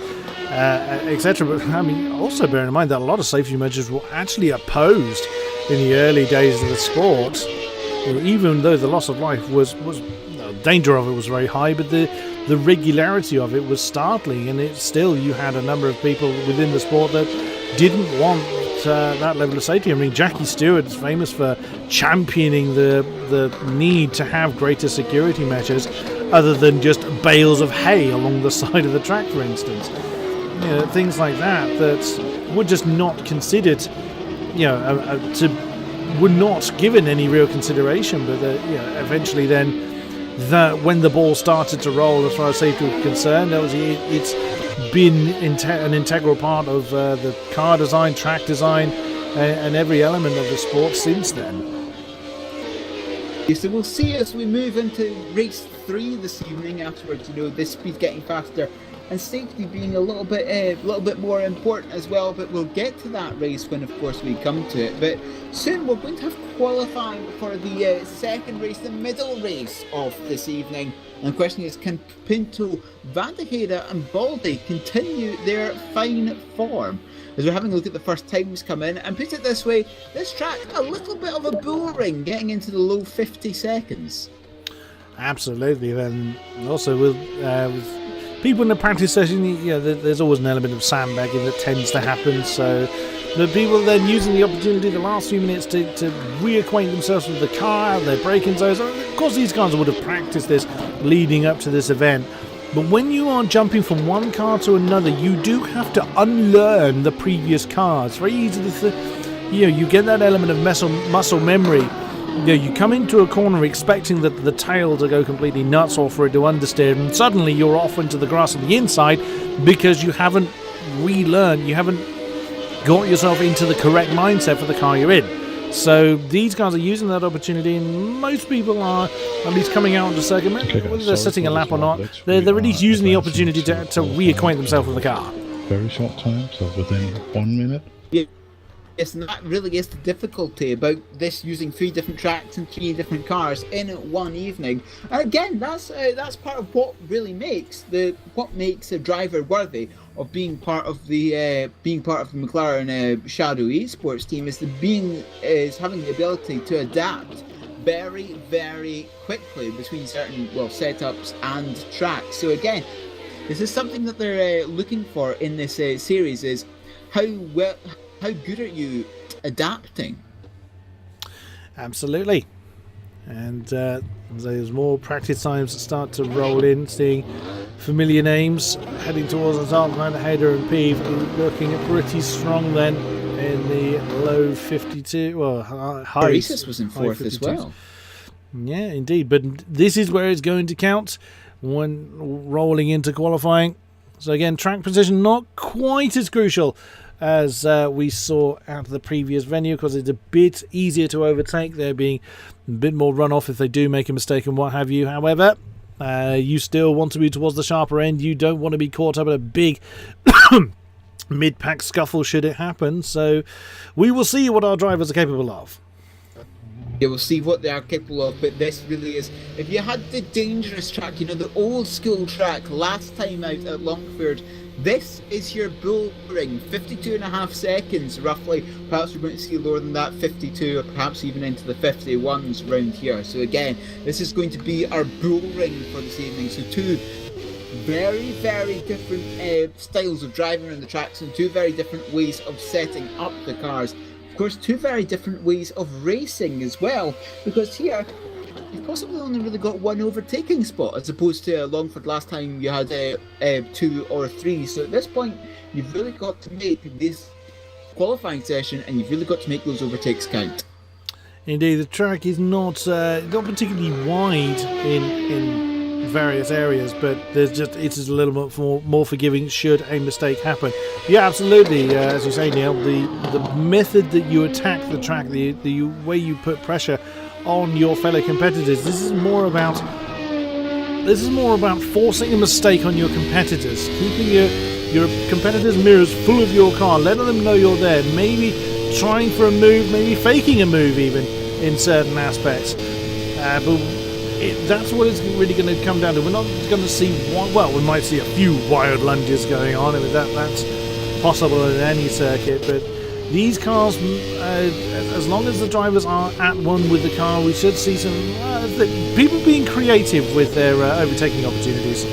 etc. But I mean, also bearing in mind that a lot of safety measures were actually opposed in the early days of the sport. Even though the loss of life was the danger of it was very high, but the regularity of it was startling, and you had a number of people within the sport that didn't want that level of safety. I mean, Jackie Stewart is famous for championing the need to have greater security measures other than just bales of hay along the side of the track, for instance. Things like that were just not considered, were not given any real consideration. But eventually, then, when the ball started to roll, as far as safety was concerned, it's been an integral part of the car design, track design, and every element of the sport since then. So we'll see as we move into race 3 this evening. Afterwards, this speed getting faster and safety being a little bit more important as well. But we'll get to that race when, of course, we come to it. But soon we're going to have qualifying for the second race, the middle race of this evening. And the question is, can Pinto, Van der Heide and Baldy continue their fine form? As we're having a look at the first times come in, and put it this way, this track a little bit of a bull ring, getting into the low 50 seconds. Absolutely. Then also with people in the practice session, there's always an element of sandbagging that tends to happen. So the people then using the opportunity the last few minutes to reacquaint themselves with the car, their braking zones. Of course, these guys would have practiced this leading up to this event. But when you are jumping from one car to another, you do have to unlearn the previous car. It's very easy to, you get that element of muscle memory. You come into a corner expecting that the tail to go completely nuts or for it to understeer, and suddenly you're off into the grass on the inside because you haven't relearned, you haven't got yourself into the correct mindset for the car you're in. So these guys are using that opportunity, and most people are at least coming out on the circuit, whether they're setting a lap or not, they're at least using the opportunity to reacquaint themselves with the car. Very short time, so within 1 minute. Yes, and that really is the difficulty about this, using 3 different tracks and 3 different cars in one evening. And again, that's part of what really makes a driver worthy of being part of the McLaren Shadow Esports team, is having the ability to adapt very, very quickly between certain setups and tracks. So again, this is something that they're looking for in this series: is how good are you adapting? Absolutely. And there's more practice times that start to roll in, seeing familiar names heading towards the top. Van der Heide and Peeve looking pretty strong then in the low 52. Well, high. Paresis was in 4th as well. Yeah, indeed. But this is where it's going to count when rolling into qualifying. So again, track position not quite as crucial as we saw at the previous venue, because it's a bit easier to overtake, there being a bit more runoff if they do make a mistake and what have you. However, You still want to be towards the sharper end. You don't want to be caught up in a big mid-pack scuffle should it happen. So we will see what our drivers are capable of. Yeah, we'll see what they are capable of, but this really is, if you had the dangerous track, you know, the old school track last time out at Longford, this is your bull ring, 52.5 seconds roughly. Perhaps we're going to see lower than that, 52, or perhaps even into the 51s round here. So again, this is going to be our bull ring for this evening. So two very, very different styles of driving around the tracks and two very different ways of setting up the cars. Of course, two very different ways of racing as well, because here you've possibly only really got one overtaking spot as opposed to Longford last time you had 2 or 3. So at this point, you've really got to make this qualifying session and you've really got to make those overtakes count. Indeed, the track is not particularly wide in various areas, but it is a little bit more forgiving should a mistake happen. Yeah, absolutely. As you say, Neil, the method that you attack the track, the way you put pressure on your fellow competitors, this is more about forcing a mistake on your competitors, keeping your competitors' mirrors full of your car, letting them know you're there, maybe trying for a move, maybe faking a move even in certain aspects. But that's what it's really going to come down to. We're not going to see we might see a few wild lunges going on. I mean, that's possible in any circuit, but these cars, as long as the drivers are at one with the car, we should see some people being creative with their overtaking opportunities.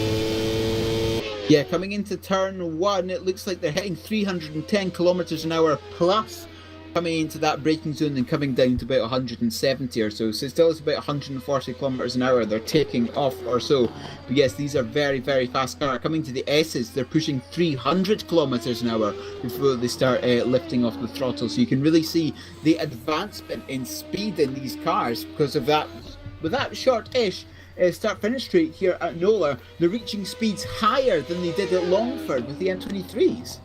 Yeah, coming into turn 1, it looks like they're hitting 310 kilometers an hour plus coming into that braking zone and coming down to about 170 or so. So still it's about 140 kilometers an hour they're taking off or so. But yes, these are very, very fast cars. Coming to the S's, they're pushing 300 kilometers an hour before they start lifting off the throttle. So you can really see the advancement in speed in these cars because of that. With that short-ish start-finish straight here at Nola, they're reaching speeds higher than they did at Longford with the M23s.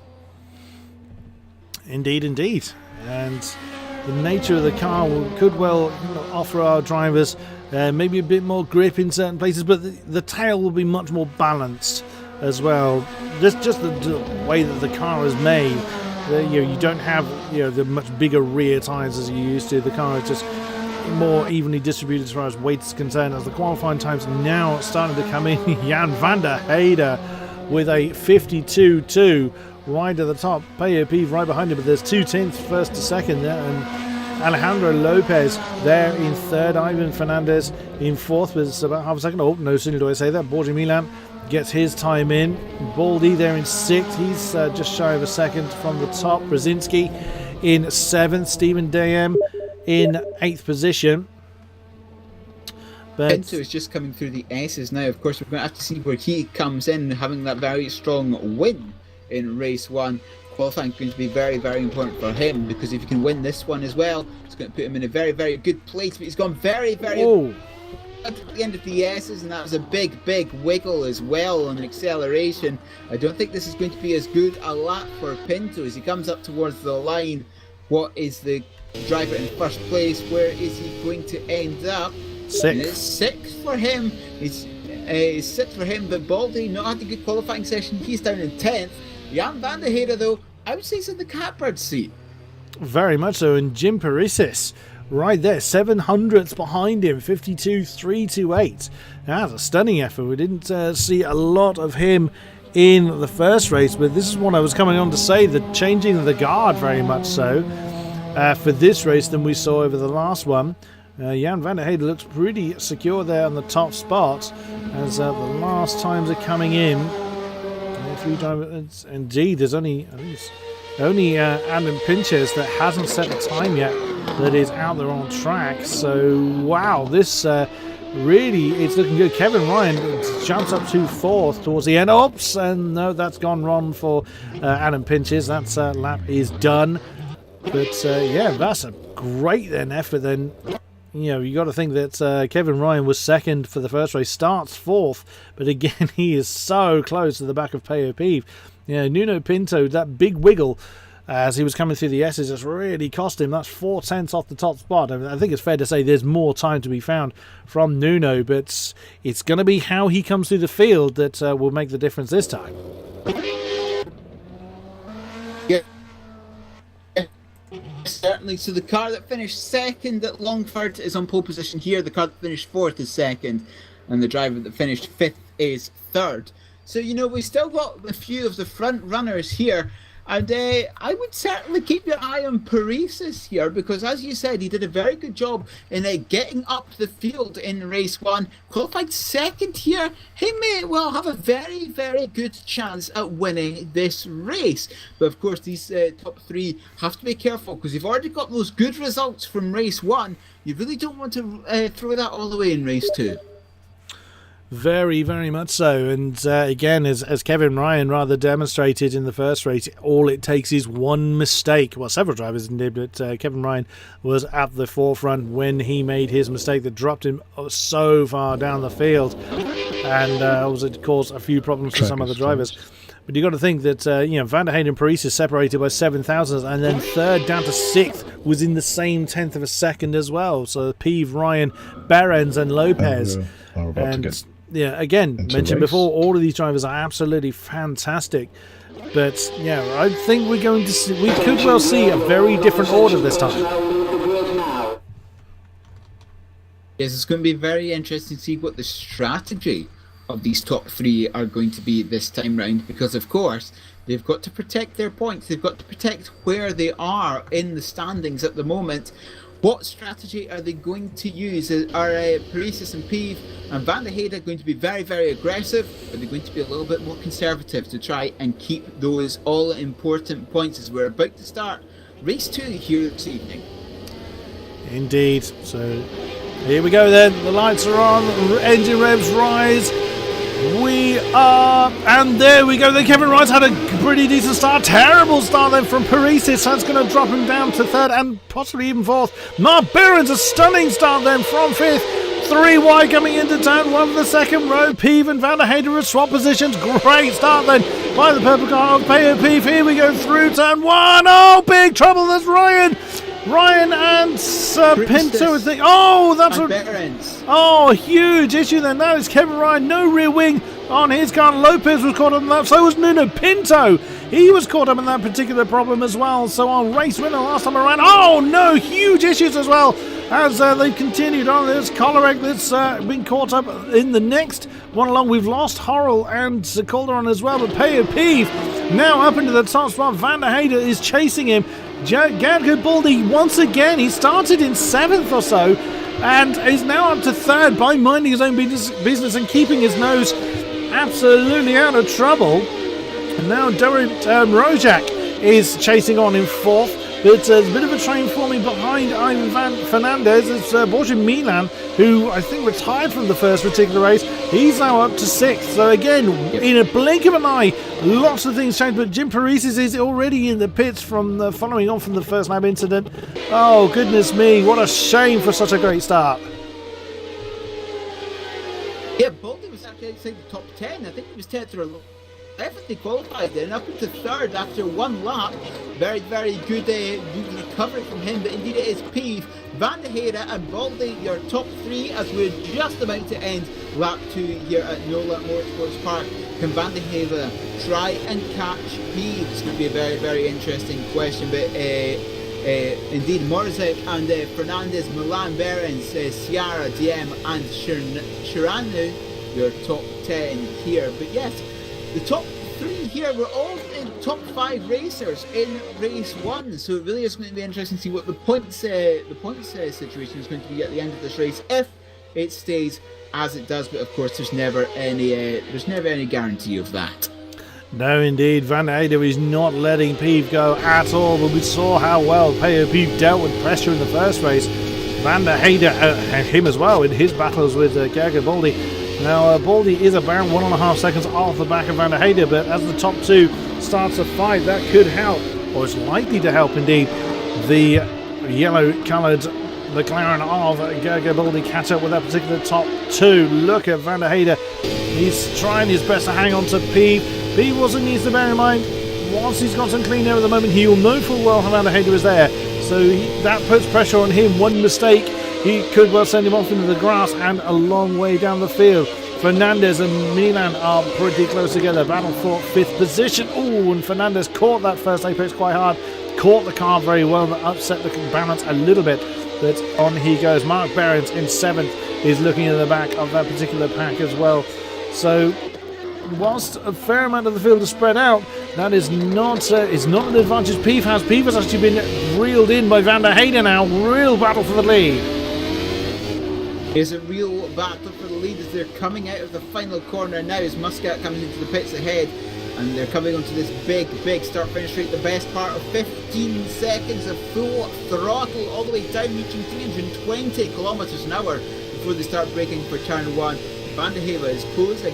Indeed. And the nature of the car could well offer our drivers maybe a bit more grip in certain places, but the tail will be much more balanced as well. Just the way that the car is made, you don't have the much bigger rear tyres as you used to. The car is just more evenly distributed as far as weight is concerned. As the qualifying times now starting to come in, Jan van der Heide with a 52.2. right at the top, Pev right behind him, but there's 2/10 first to second there, and Alejandro Lopez there in third, Ivan Fernandez in fourth with about half a second. Oh, no sooner do I say that, Borja Milan gets his time in, Baldy there in sixth, he's just shy of a second from the top, Brzezinski in seventh, Stephen Dayem in eighth position. But Pinto is just coming through the S's now. Of course, we're going to have to see where he comes in, having that very strong win in race 1. Qualifying is going to be very, very important for him, because if he can win this one as well, it's going to put him in a very, very good place. But he's gone very, very good at the end of the S's, and that was a big, big wiggle as well on acceleration. I don't think this is going to be as good a lap for Pinto as he comes up towards the line. What is the driver in first place? Where is he going to end up? Sixth. Sixth for him. It's sixth for him, but Baldy not had a good qualifying session. He's down in 10th. Jan van der Heide, though, I would say he's in the catbird seat. Very much so, and Jim Perisis right there, 700ths behind him, 52.328. That's a stunning effort. We didn't see a lot of him in the first race, but this is what I was coming on to say, the changing of the guard very much so for this race than we saw over the last one. Jan van der Heide looks pretty secure there on the top spot as the last times are coming in. Indeed, there's only Adam Pinches that hasn't set a time yet that is out there on track. So wow, this really it's looking good. Kevin Ryan jumps up to fourth towards the end. Oops, and no, that's gone wrong for Adam Pinches. That lap is done. But yeah, that's a great effort then. You got to think that Kevin Ryan was second for the first race, starts fourth, but again, he is so close to the back of Pev. Nuno Pinto, that big wiggle as he was coming through the S's. It's really cost him. That's 4/10 off the top spot. I think it's fair to say there's more time to be found from Nuno, but it's going to be how he comes through the field that will make the difference this time. Yeah. Certainly. So the car that finished second at Longford is on pole position here. The car that finished fourth is second, and the driver that finished fifth is third. So, you know, we still got a few of the front runners here. And I would certainly keep your eye on Paresis here, because as you said, he did a very good job in getting up the field in race one. Qualified second here. He may well have a very, very good chance at winning this race. But of course, these top three have to be careful, because you've already got those good results from race one. You really don't want to throw that all away in race two. Very, very much so. And again, as Kevin Ryan rather demonstrated in the first race, all it takes is one mistake. Well, several drivers did, but Kevin Ryan was at the forefront when he made his mistake that dropped him so far down the field, and it caused a few problems for some other drivers. But you've got to think that Van der Heijden and Paresis separated by 7,000, and then third down to sixth was in the same tenth of a second as well. So Peeve, Ryan, Behrens and Lopez. Are about to get yeah, again, mentioned before, all of these drivers are absolutely fantastic. But yeah, I think we could well see a very different order this time. Yes, it's going to be very interesting to see what the strategy of these top three are going to be this time round, because of course they've got to protect their points. They've got to protect where they are in the standings at the moment. What strategy are they going to use? Are Paresis and Peeve and Van der Heijden going to be very, very aggressive? Or are they going to be a little bit more conservative to try and keep those all-important points as we're about to start race 2 here this evening? Indeed. So here we go then. The lights are on. Engine revs rise. We are, and there we go. Then Kevin Ryan's had a pretty decent start. Terrible start then from Paresis. That's going to drop him down to third and possibly even fourth. Mark Behrens, a stunning start then from fifth. 3 wide coming into turn one for the second row. Peeve and Van der Heijden with swap positions. Great start then by the purple car of Peeve. Here we go through turn one. Oh, big trouble. There's Ryan and Pinto. Oh, huge issue then. That is Kevin Ryan. No rear wing on his car. Lopez was caught up in that. So was Nuno Pinto. He was caught up in that particular problem as well. So on race winner last time around. Oh no, huge issues as well as they've continued on. There's King-Kodiak that's been caught up in the next one along. We've lost Horrell and Calderon as well. But Peeve now up into the top spot. Van der Heijden is chasing him. Garibaldi once again, he started in 7th or so and is now up to 3rd by minding his own business and keeping his nose absolutely out of trouble. And now Rojak is chasing on in 4th, but there's a bit of a train forming behind Ivan Fernandez. It's Borja Milan, who I think retired from the first particular race. He's now up to 6th. So again, in a blink of an eye, lots of things changed. But Jim Paresis is already in the pits from following on from the first lap incident. Oh, goodness me. What a shame for such a great start. Yeah, Baldy was actually outside the top 10. I think he was 10th or 11th. He qualified then, up into 3rd after 1 lap. Very, very good recovery from him. But indeed it is Peeve, Van der Heijden and Baldy, your top 3 as we're just about to end lap 2 here at Nola Motorsports Park. Can Van der Heijden try and catch Peeve? It's going to be a very, very interesting question. But indeed, Morzek and Fernandez, Milan, Behrens, Ciara, DM and Shiranu, your top 10 here. But yes, the top 3 here were all in top 5 racers in race 1, so it really is going to be interesting to see what the points situation is going to be at the end of this race if it stays as it does. But of course, there's never any guarantee of that. No, indeed, Van der Heijden is not letting Peeve go at all, but we saw how well Peeve dealt with pressure in the first race. Van der Heijden, him as well, in his battles with Garibaldi. Now, Baldy is about 1.5 seconds off the back of Van der Heijden, but as the top 2 starts a fight, that could help, or is likely to help indeed, the yellow-coloured McLaren of Garibaldi catch up with that particular top 2. Look at Van der Heijden. He's trying his best to hang on to Peeve. Peeve also needs to bear in mind whilst he's got some clean air at the moment, he'll know full well Van der Heyde is there. So that puts pressure on him. One mistake, he could well send him off into the grass and a long way down the field. Fernandez and Milan are pretty close together. Battle for 5th position. Oh, and Fernandez caught that first apex quite hard. Caught the car very well, but upset the balance a little bit. But on he goes. Mark Behrens in 7th is looking in the back of that particular pack as well. So whilst a fair amount of the field is spread out, that is not an advantage Pief has. Pief has actually been reeled in by Van der Heyde now. Real battle for the lead. It's a real battle for the lead as they're coming out of the final corner now as Muscat comes into the pits ahead, and they're coming onto this big start-finish straight. The best part of 15 seconds of full throttle all the way down, reaching 320 kilometers an hour before they start braking for turn 1. Van der Heyde is closing,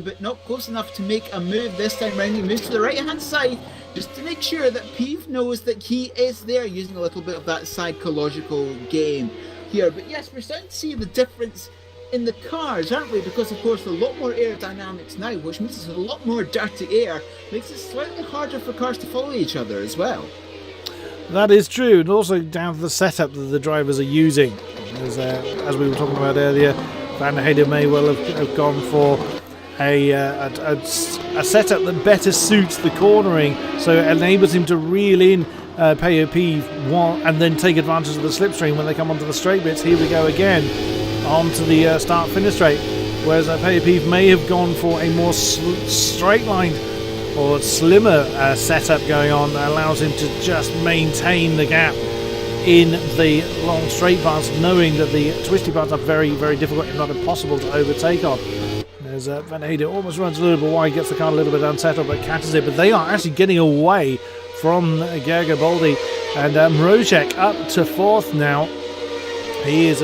but not close enough to make a move this time round. He moves to the right-hand side just to make sure that Pief knows that he is there, using a little bit of that psychological game here. But yes, we're starting to see the difference in the cars, aren't we? Because of course a lot more aerodynamics now, which means there's a lot more dirty air, makes it slightly harder for cars to follow each other as well. That is true, and also down to the setup that the drivers are using. As we were talking about earlier, Van der Heyde may well have gone for a setup that better suits the cornering, so it enables him to reel in POP and then take advantage of the slipstream when they come onto the straight bits. Here we go again onto the start-finish straight, whereas POP may have gone for a more straight-lined or slimmer setup going on that allows him to just maintain the gap in the long straight parts, knowing that the twisty parts are very difficult, if not impossible, to overtake on. There's Van der Heyde almost runs a little bit wide, gets the car a little bit unsettled, but catches it. But they are actually getting away from Gerger-Boldi, and Mrozek up to 4th now. He's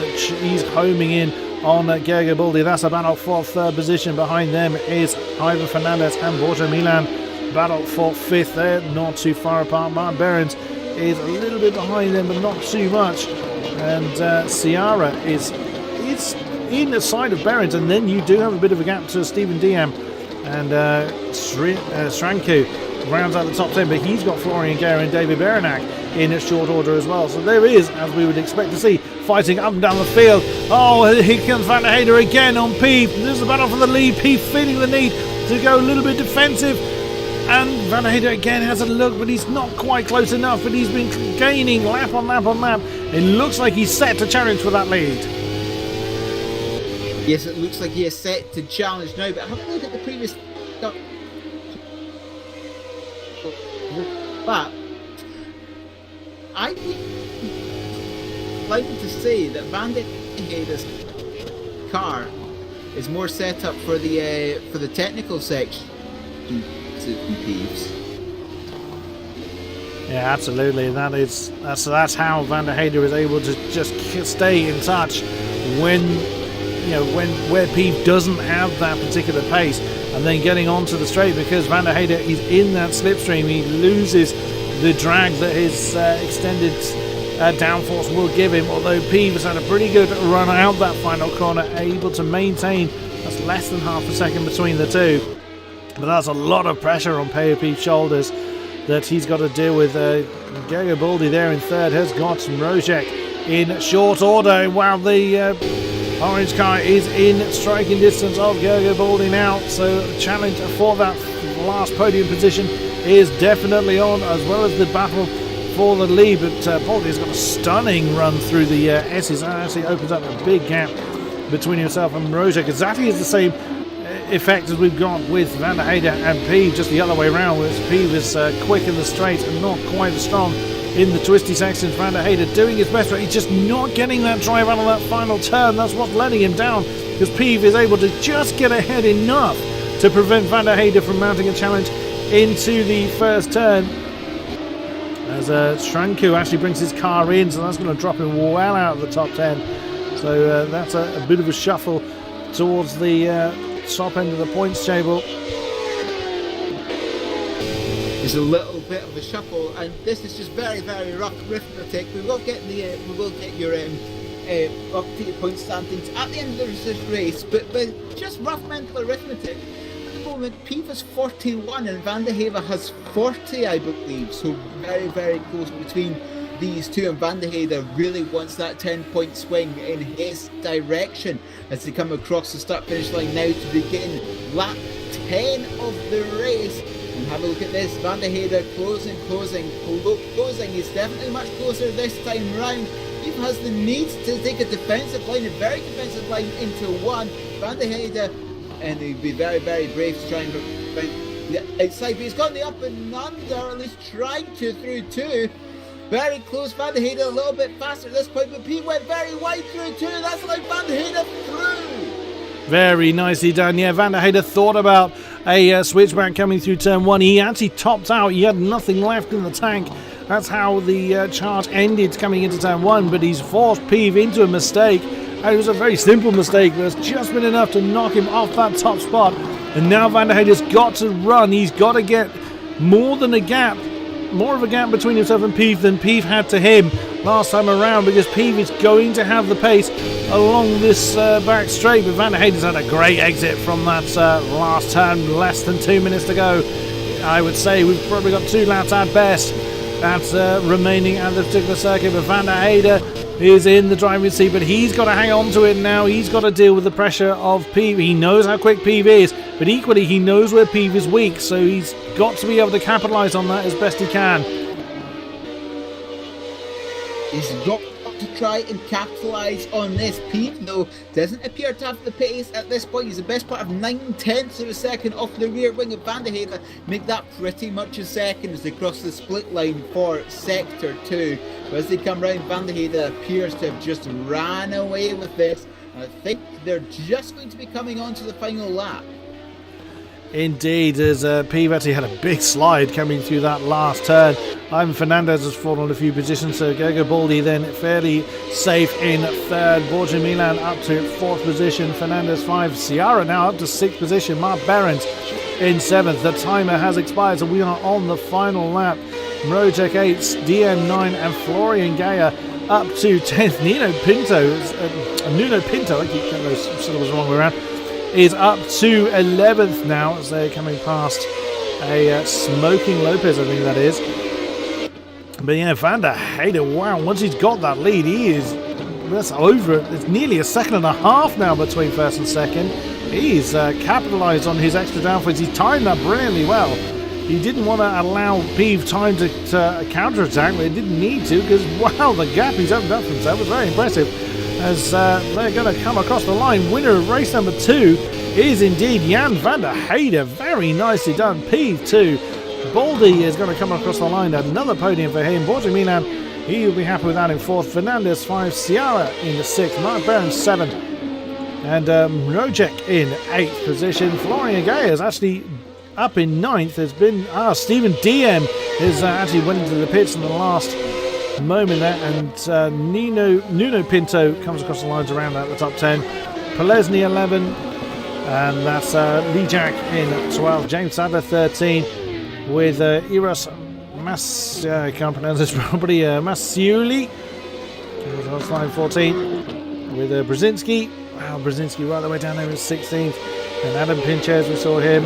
homing in on Gerger-Boldi. That's a battle for 3rd position. Behind them is Ivan Fernandez and Borja Milan. Battle for 5th. They're not too far apart. Mark Behrens is a little bit behind them, but not too much. And Ciara is in the side of Behrens, and then you do have a bit of a gap to Stephen Diam, and Stranku rounds out the top 10, but he's got Florian Guerra and David Berenak in short order as well. So there is, as we would expect to see, fighting up and down the field. Oh, here comes Van der Heyde again on Pief. This is a battle for the lead. Pief feeling the need to go a little bit defensive, and Van der Heyde again has a look, but he's not quite close enough, but he's been gaining lap on lap on lap. It looks like he's set to challenge for that lead. Yes, it looks like he is set to challenge now, but have a look at the previous lap. I would like to say that Van der Heyde's car is more set up for the technical section to Pief's. Yeah, absolutely. That's how Van der Heyde is able to just stay in touch when where Pief doesn't have that particular pace, and then getting onto the straight, because Van der Heyde is in that slipstream. He loses the drag that his extended downforce will give him, although Pief has had a pretty good run out that final corner, able to maintain. That's less than half a second between the two, but that's a lot of pressure on Pief's shoulders that he's got to deal with. Gerger-Boldi there in 3rd has got Mrozek in short order, while the orange car is in striking distance of Gerger-Boldi now, so the challenge for that last podium position is definitely on, as well as the battle for the lead. But Boldi's got a stunning run through the S's, and actually opens up a big gap between himself and Mrozek. Exactly is the same effect as we've got with Van der Heyde and Pief, just the other way around, whereas Pief is quick in the straight and not quite as strong in the twisty sections. Van der Heyde doing his best, but he's just not getting that drive out of that final turn. That's what's letting him down, because Pief is able to just get ahead enough to prevent Van der Heyde from mounting a challenge into the first turn. As Stranku actually brings his car in, so that's going to drop him well out of the top 10. So that's a bit of a shuffle towards the top end of the points table. There's a little bit of a shuffle, and this is just very rough arithmetic. We will get your updated point standings at the end of this race, but just rough mental arithmetic. At the moment, Peeve has 41 and Van de Heve has 40, I believe. So very, very close between these two, and Van de Hede really wants that 10-point swing in his direction as they come across the start-finish line now to begin lap 10 of the race. And have a look at this, Van de Hede closing. He's definitely much closer this time round. He has the need to take a defensive line, a very defensive line into one. Van de Hede, and he'd be very, very brave to try and find the outside, but he's got the up and under, or at least trying to, through two. Very close, Van de Hede a little bit faster at this point, but Pete went very wide through two. That's like Van de Hede through. Very nicely done. Yeah, Van der Hede thought about a switchback coming through turn one. He actually topped out. He had nothing left in the tank. That's how the chart ended coming into turn one, but he's forced Peeve into a mistake. It was a very simple mistake, but it's just been enough to knock him off that top spot. And now Van der Hede's got to run. He's got to get more of a gap between himself and Peeve than Peeve had to him last time around, because Peeve is going to have the pace along this back straight. But Van der Hede's had a great exit from that last turn, less than 2 minutes to go. I would say we've probably got 2 laps at best that's remaining at the particular circuit, but Van der Hede is in the driving seat, but he's got to hang on to it now. He's got to deal with the pressure of Peeve. He knows how quick Peeve is, but equally he knows where Peeve is weak, so he's got to be able to capitalise on that as best he can. He's got to try and capitalise on this. Peeve, though, doesn't appear to have the pace at this point. He's the best part of 9/10 of a second off the rear wing of Van der Hede. Make that pretty much a second as they cross the split line for Sector 2. But as they come round, Van der Hede appears to have just ran away with this. I think they're just going to be coming on to the final lap. Indeed, as Peeve actually had a big slide coming through that last turn. Ivan Fernandez has fallen a few positions, so Garibaldi then fairly safe in third. Borja Milan up to 4th position, Fernandez 5, Ciara now up to 6th position, Mark Behrens in 7th. The timer has expired, so we are on the final lap. Mrojek 8, DM 9 and Florian Gaia up to 10th. Nuno Pinto, I keep getting those syllables wrong way around, is up to 11th now as they're coming past a smoking Lopez, I think that is. But yeah, Van der Hede, wow, once he's got that lead, that's over it. It's nearly a second and a half now between first and second. He's capitalised on his extra downforce. He's timed that brilliantly well. He didn't want to allow Peeve time to counter-attack, but he didn't need to, because wow, the gap he's opened up for himself was very impressive. As they're going to come across the line. Winner of race number 2 is indeed Jan van der Hede. Very nicely done. Peeve 2. Baldy is going to come across the line. Another podium for him. Borja Milan, he will be happy with that in 4th. Fernandez 5. Ciara in the 6th. Mark Behrens 7th. And Rojek in 8th position. Florian Gay is actually up in 9th. There's been Stephen DM is actually went into the pits in the last moment there, and Nuno Pinto comes across the lines around at the top 10. Polesny 11, and that's Lee Jack in 12. James Sadler 13, with Eros I can't pronounce this properly, Masiuli was line 14, with Brzezinski. Wow, Brzezinski right the way down there is 16th, and Adam Pinches, we saw him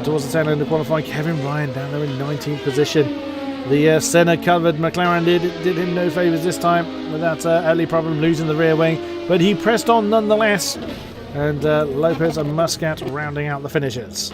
towards the tail end of qualifying. Kevin Ryan down there in 19th position. The Senna-covered McLaren did him no favours this time with that early problem losing the rear wing, but he pressed on nonetheless, and Lopez and Muscat rounding out the finishers.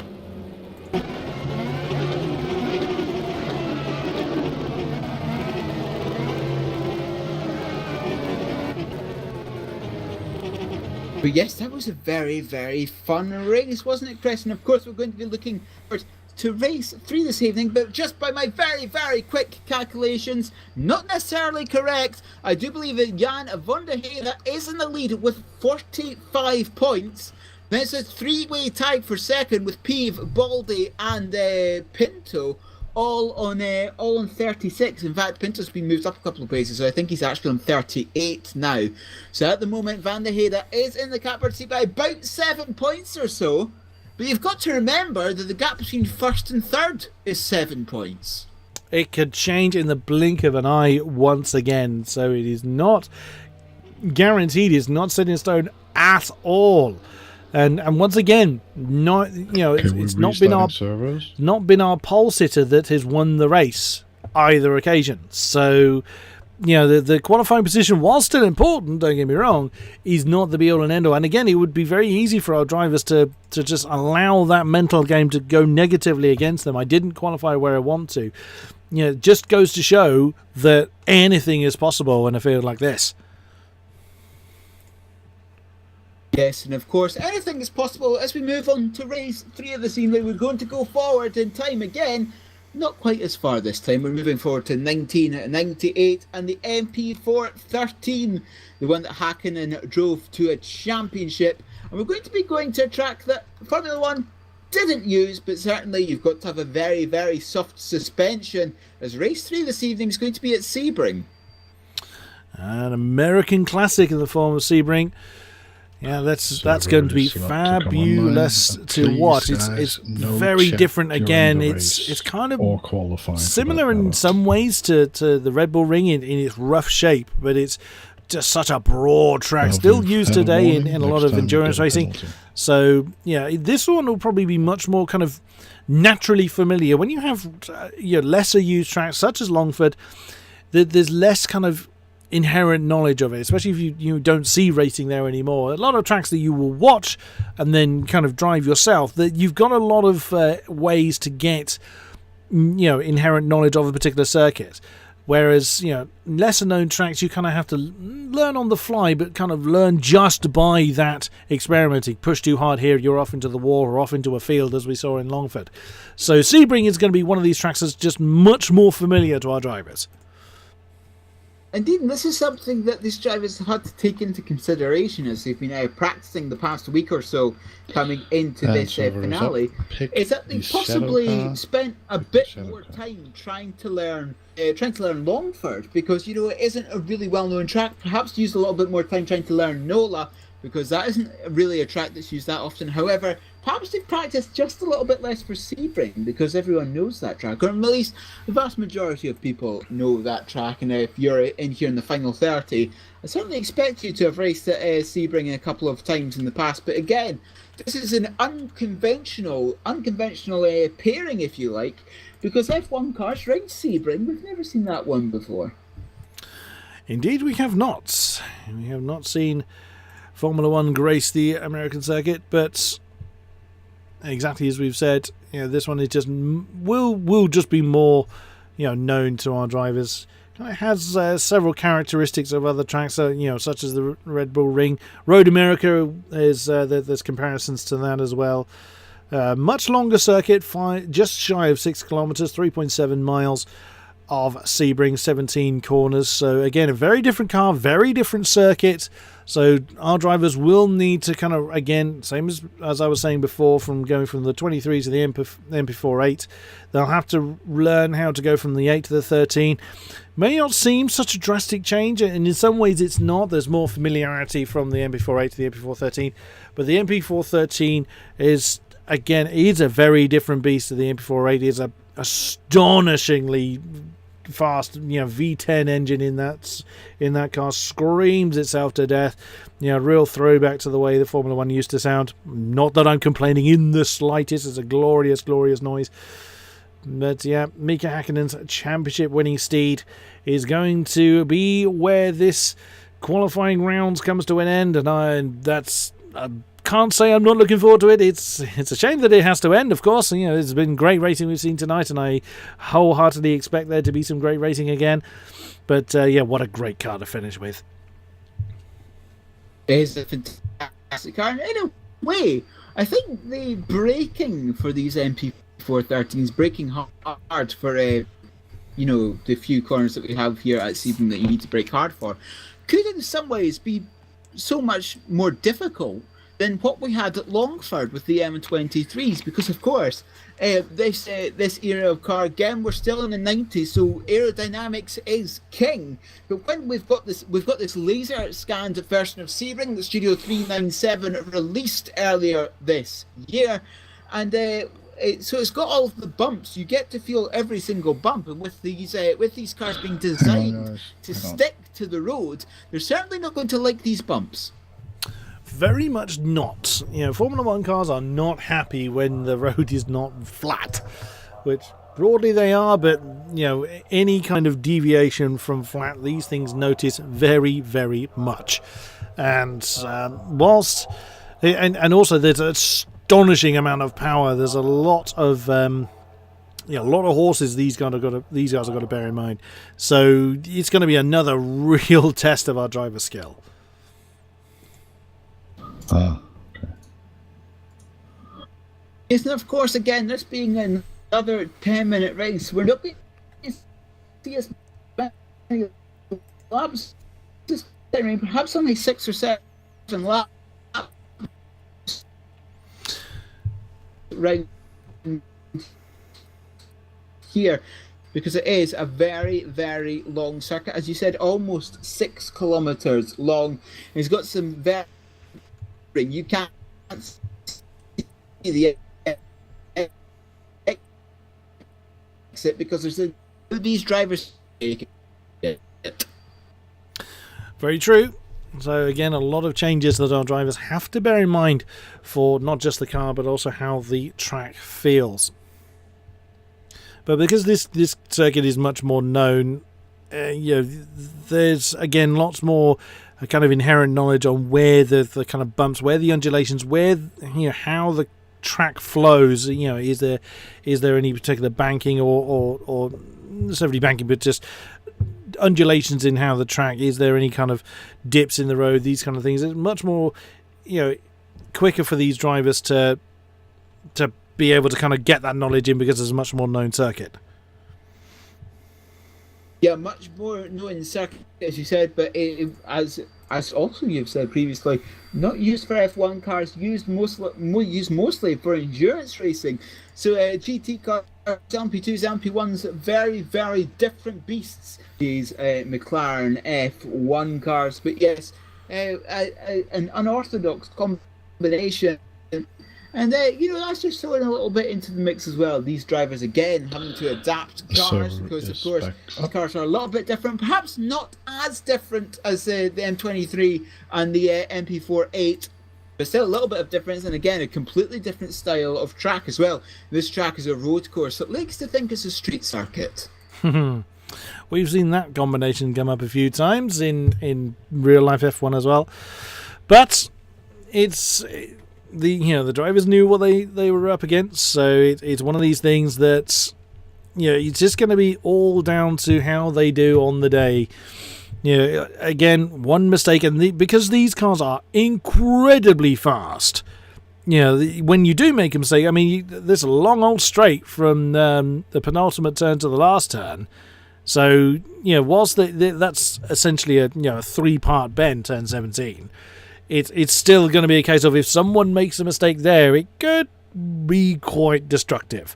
But yes, that was a very, very fun race, wasn't it, Chris? And of course we're going to be looking forward to race 3 this evening, but just by my very, very quick calculations, not necessarily correct, I do believe that Jan van der Hede is in the lead with 45 points. Then it's a 3-way tie for second with Peeve, Baldy and Pinto, all on 36. In fact, Pinto's been moved up a couple of places, so I think he's actually on 38 now. So at the moment, Van der Hede is in the catbird seat by about 7 points or so. But you've got to remember that the gap between first and third is 7 points. It could change in the blink of an eye once again, so it is not guaranteed. It's not set in stone at all. And once again, not it's not been our servers? pole sitter that has won the race either occasion. So the qualifying position, while still important, don't get me wrong, is not the be all and end all. And again, it would be very easy for our drivers to just allow that mental game to go negatively against them. I didn't qualify where I want to. It just goes to show that anything is possible in a field like this. Yes, and of course, anything is possible as we move on to race 3 of the evening. We're going to go forward in time again. Not quite as far this time. We're moving forward to 1998 and the MP413, the one that Hakkinen drove to a championship. And we're going to be going to a track that Formula 1 didn't use, but certainly you've got to have a very, very soft suspension, as race 3 this evening is going to be at Sebring. An American classic in the form of Sebring. Yeah, that's going to be fabulous to watch. It's very different again. It's kind of similar in some ways to the Red Bull Ring in its rough shape, but it's just such a broad track, still used today in a lot of endurance racing. So yeah, this one will probably be much more kind of naturally familiar. When you have lesser used tracks such as Longford, there's less kind of inherent knowledge of it, especially if you don't see racing there anymore. A lot of tracks that you will watch and then kind of drive yourself, that you've got a lot of ways to get inherent knowledge of a particular circuit, whereas lesser known tracks you kind of have to learn on the fly, but kind of learn just by that experimenting. Push too hard here, you're off into the wall or off into a field, as we saw in Longford. So Sebring is going to be one of these tracks that's just much more familiar to our drivers. Indeed, and this is something that these drivers have had to take into consideration as they've been practicing the past week or so coming into this finale, is that they possibly spent a bit more time trying to learn Longford, because it isn't a really well-known track. Perhaps used a little bit more time trying to learn NOLA, because that isn't really a track that's used that often. However, perhaps they've practiced just a little bit less for Sebring, because everyone knows that track, or at least the vast majority of people know that track. And if you're in here in the final 30, I certainly expect you to have raced at Sebring a couple of times in the past. But again, this is an unconventional pairing, if you like, because F1 cars race Sebring. We've never seen that one before. Indeed, we have not. We have not seen Formula 1 grace the American circuit, but exactly as we've said, this one is just will just be more known to our drivers. It has several characteristics of other tracks, such as the Red Bull Ring. Road America is there's comparisons to that as well. Much longer circuit, just shy of 6 kilometers, 3.7 miles of Sebring, 17 corners. So again, a very different car, very different circuit. So our drivers will need to kind of, again, same as I was saying before, from going from the 23 to the MP4-8, they'll have to learn how to go from the 8 to the 13. May not seem such a drastic change, and in some ways it's not. There's more familiarity from the MP4-8 to the MP4-13, but the MP4-13 is, again, it's a very different beast to the MP4-8. It's a astonishingly fast V10 engine in that car, screams itself to death. Real throwback to the way the Formula 1 used to sound. Not that I'm complaining in the slightest. It's a glorious noise. But yeah, Mika Häkkinen's championship winning steed is going to be where this qualifying rounds comes to an end, and that's can't say I'm not looking forward to it. It's a shame that it has to end, of course. It's been great racing we've seen tonight, and I wholeheartedly expect there to be some great racing again. But what a great car to finish with. It is a fantastic car. In a way, I think the braking for these MP413s, braking hard for the few corners that we have here at Sebring that you need to brake hard for, could in some ways be so much more difficult than what we had at Longford with the M23s, because of course this era of car, again, we're still in the 90s, so aerodynamics is king. But when we've got this laser scanned version of Sebring that Studio 397 released earlier this year, and so it's got all of the bumps. You get to feel every single bump, and with these cars being designed to stick to the road, they're certainly not going to like these bumps. Very much not. Formula One cars are not happy when the road is not flat, which broadly they are, but any kind of deviation from flat, these things notice very, very much. And whilst, and also there's an astonishing amount of power. There's a lot of horses these guys have got to bear in mind. So it's going to be another real test of our driver skill. Okay. Yes, and of course, again, this being another 10-minute race, we're not going to see as many laps. Perhaps only 6 or 7 laps right here, because it is a very, very long circuit. As you said, almost 6 kilometers long. It's got some very... You can't see the exit because there's these drivers. Very true. So again, a lot of changes that our drivers have to bear in mind for not just the car but also how the track feels. But because this circuit is much more known, there's again lots more kind of inherent knowledge on where the kind of bumps, where the undulations, where how the track flows. Is there any particular banking or not necessarily banking, but just undulations in how the track, is there any kind of dips in the road, these kind of things. It's much more quicker for these drivers to be able to kind of get that knowledge in because it's a much more known circuit. Yeah, much more known circuit, as you said, but as also you've said previously, not used for F1 cars, used mostly for endurance racing. So GT cars, MP2s, MP1s, very, very different beasts. These McLaren F1 cars, but yes, an unorthodox combination. And that's just throwing a little bit into the mix as well. These drivers, again, having to adapt cars because, of course, the cars are a little bit different. Perhaps not as different as the M23 and the MP48, but still a little bit of difference. And again, a completely different style of track as well. This track is a road course. It likes to think it's a street circuit. We've seen that combination come up a few times in real life F1 as well. But it's... The drivers knew what they were up against, so it's one of these things that it's just going to be all down to how they do on the day. Again, one mistake, and because these cars are incredibly fast, when you do make a mistake, I mean, there's a long old straight from the penultimate turn to the last turn. So whilst that's essentially a 3-part bend, turn 17. It's still going to be a case of if someone makes a mistake there, it could be quite destructive.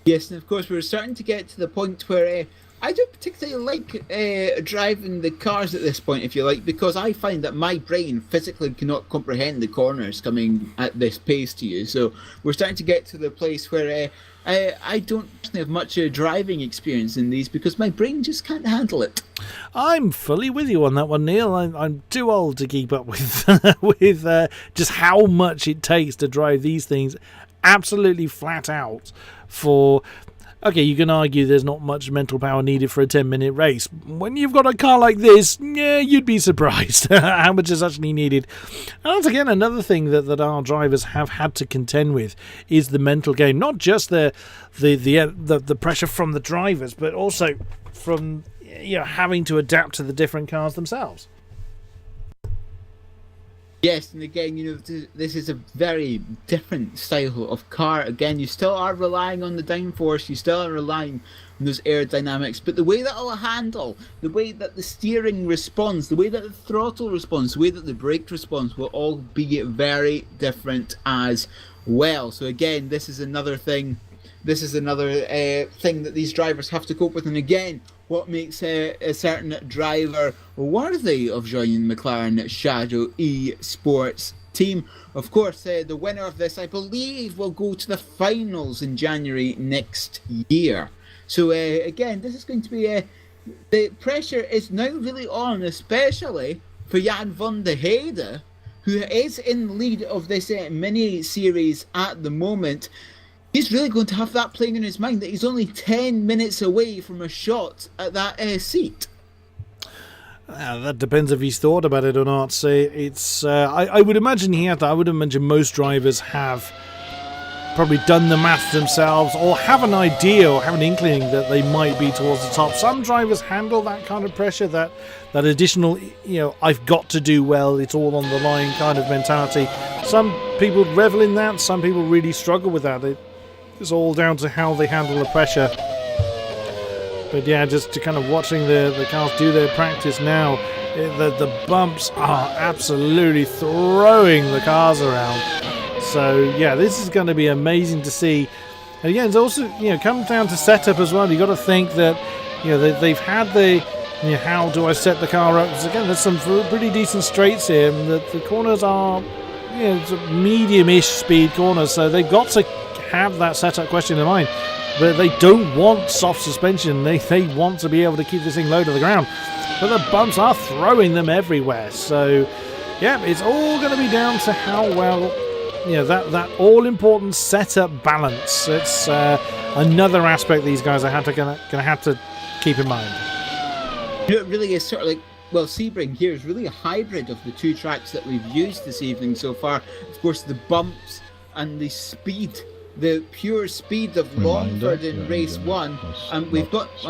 Yes, and of course we're starting to get to the point where I don't particularly like driving the cars at this point, if you like, because I find that my brain physically cannot comprehend the corners coming at this pace to you. So we're starting to get to the place where I don't have much driving experience in these because my brain just can't handle it. I'm fully with you on that one, Neil. I'm too old to keep up with with just how much it takes to drive these things absolutely flat out for... Okay, you can argue there's not much mental power needed for a 10-minute race. When you've got a car like this, yeah, you'd be surprised how much is actually needed. And that's, again, another thing that our drivers have had to contend with is the mental game. Not just the pressure from the drivers, but also from having to adapt to the different cars themselves. Yes, and again, this is a very different style of car. Again, you still are relying on the downforce, you still are relying on those aerodynamics, but the way that it'll handle, the way that the steering responds, the way that the throttle responds, the way that the brake responds will all be very different as well. So again, this is another thing that these drivers have to cope with. And again, what makes a certain driver worthy of joining McLaren Shadow Esports team? Of course, the winner of this, I believe, will go to the finals in January next year. So again, this is going to be the pressure is now really on, especially for Jan van der Heide, who is in the lead of this mini-series at the moment. He's really going to have that playing in his mind, that he's only 10 minutes away from a shot at that seat. That depends if he's thought about it or not. So it's I would imagine he had that. I would imagine most drivers have probably done the maths themselves, or have an idea or have an inkling that they might be towards the top. Some drivers handle that kind of pressure, that additional, I've got to do well, it's all on the line kind of mentality. Some people revel in that, some people really struggle with that. It's all down to how they handle the pressure. But yeah, just to kind of watching the cars do their practice now, the bumps are absolutely throwing the cars around. So yeah, this is going to be amazing to see. And again, it's also comes down to setup as well. You got to think that they've had the how do I set the car up? Because again, there's some pretty decent straights here, and the corners are medium-ish speed corners, so they've got to have that setup question in mind. But they don't want soft suspension. They want to be able to keep this thing low to the ground. But the bumps are throwing them everywhere. So yeah, it's all going to be down to how well that all-important setup balance. It's another aspect these guys are going to have to keep in mind. It really is sort of like, well, Sebring here is really a hybrid of the two tracks that we've used this evening so far. Of course, the bumps and the speed, the pure speed of Longford in race 1, and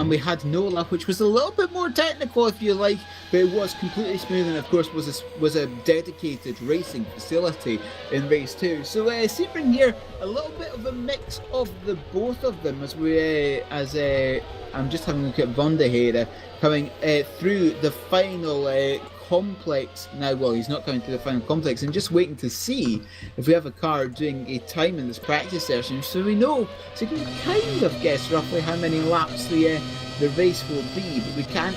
we had Nola, which was a little bit more technical, if you like, but it was completely smooth, and of course was a dedicated racing facility in race 2. So Sebring here, a little bit of a mix of the both of them, as I'm just having a look at Van der Heide coming through the final complex now. Well, he's not coming to the final complex, and just waiting to see if we have a car doing a time in this practice session, so we know, so we can kind of guess roughly how many laps the race will be, but we can't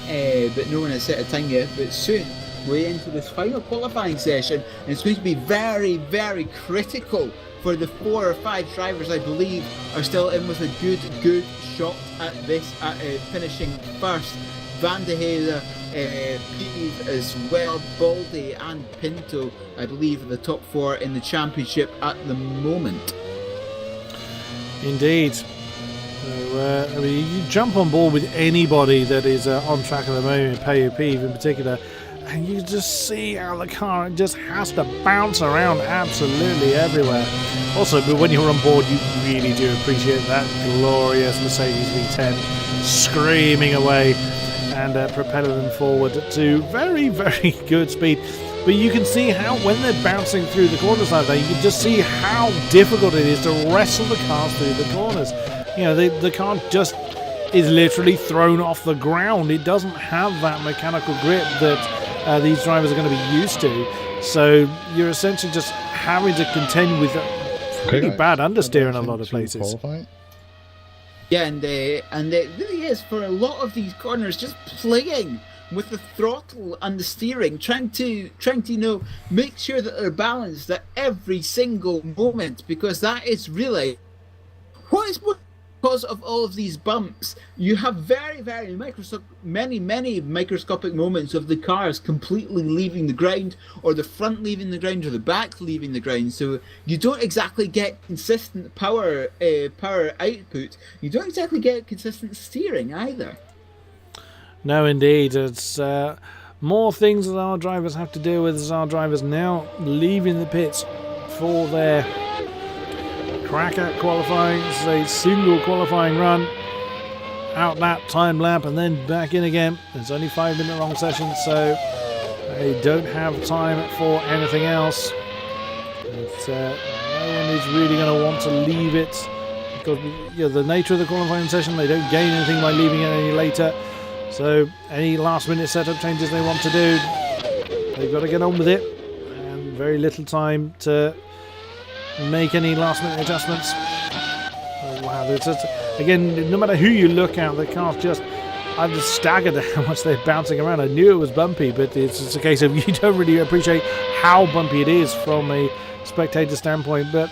but no one has set a time yet. But soon we're into this final qualifying session, and it's going to be very, very critical for the 4 or 5 drivers I believe are still in with a good shot at this, at finishing first. Van der Heide, Pieve as well, Baldy and Pinto, I believe, are the top 4 in the championship at the moment. Indeed. So, you jump on board with anybody that is on track at the moment, Pieve in particular, and you just see how the car just has to bounce around absolutely everywhere. Also, but when you're on board, you really do appreciate that glorious Mercedes V10 screaming away and propelling them forward to very, very good speed. But you can see how when they're bouncing through the corners like that, you can just see how difficult it is to wrestle the cars through the corners. The car just is literally thrown off the ground. It doesn't have that mechanical grip that these drivers are going to be used to. So you're essentially just having to contend with pretty bad understeer in a lot of places. Yeah, and it really is, for a lot of these corners, just playing with the throttle and the steering, trying to make sure that they're balanced at every single moment, because that is really what is more. Because of all of these bumps, you have very, very many microscopic moments of the cars completely leaving the ground, or the front leaving the ground, or the back leaving the ground. So you don't exactly get consistent power output. You don't exactly get consistent steering either. No, indeed. It's more things that our drivers have to deal with as our drivers now leaving the pits for their crack at qualifying. It's a single qualifying run, out that time lap, and then back in again. It's only 5-minute long session, so they don't have time for anything else. But no one is really going to want to leave it, because the nature of the qualifying session, they don't gain anything by leaving it any later. So any last minute setup changes they want to do, they've got to get on with it, and very little time to make any last minute adjustments. Oh, wow, again, no matter who you look at, the cars I'm just staggered at how much they're bouncing around. I knew it was bumpy, but it's a case of you don't really appreciate how bumpy it is from a spectator standpoint. But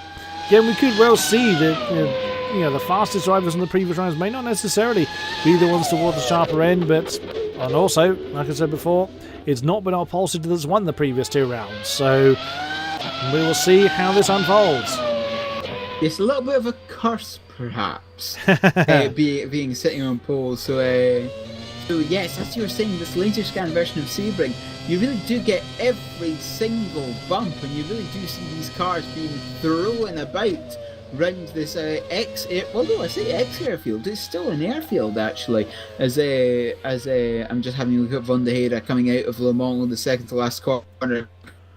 again, we could well see that the fastest drivers in the previous rounds may not necessarily be the ones towards the sharper end, and also, like I said before, It's not been Opposite that's won the previous 2 rounds. So we will see how this unfolds. It's a little bit of a curse, perhaps, being sitting on pole. So yes, as you were saying, this laser scan version of Sebring, you really do get every single bump, and you really do see these cars being thrown about round this although I say X airfield, it's still an airfield actually. As I'm just having a look at Van der Heide coming out of Le Mans on the second to last corner,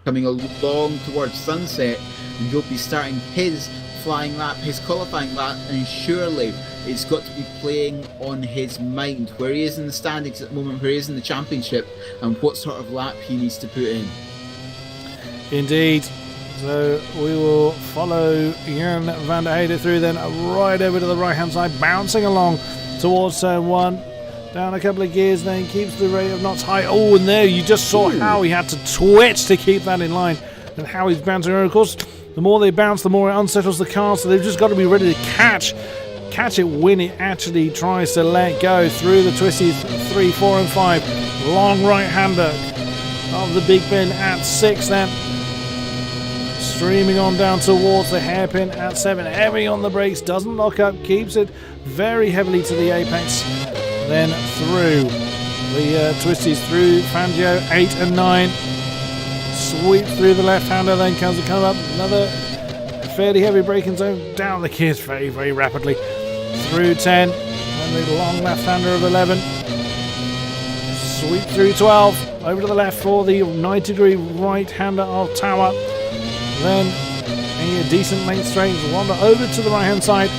coming along towards sunset, and he'll be starting his flying lap, his qualifying lap, and surely it's got to be playing on his mind where he is in the standings at the moment, where he is in the championship, and what sort of lap he needs to put in. Indeed. So we will follow Jan van der Heide through, then right over to the right hand side, bouncing along towards turn 1. Down a couple of gears, then keeps the rate of knots high. Oh, and there you just saw how he had to twitch to keep that in line, and how he's bouncing around. Of course, the more they bounce, the more it unsettles the car, so they've just got to be ready to catch it when it actually tries to let go through the twisties 3, 4 and 5. Long right-hander of the Big Ben at 6 then. Streaming on down towards the hairpin at 7. Heavy on the brakes, doesn't lock up, keeps it very heavily to the apex. Then through the twisties through Fangio 8 and 9. Sweep through the left-hander, then comes up. Another fairly heavy braking zone. Down the gears very, very rapidly. Through 10. And the long left-hander of 11. Sweep through 12. Over to the left for the 90-degree right-hander of Tower. Then a decent length straight. Wander over to the right-hand side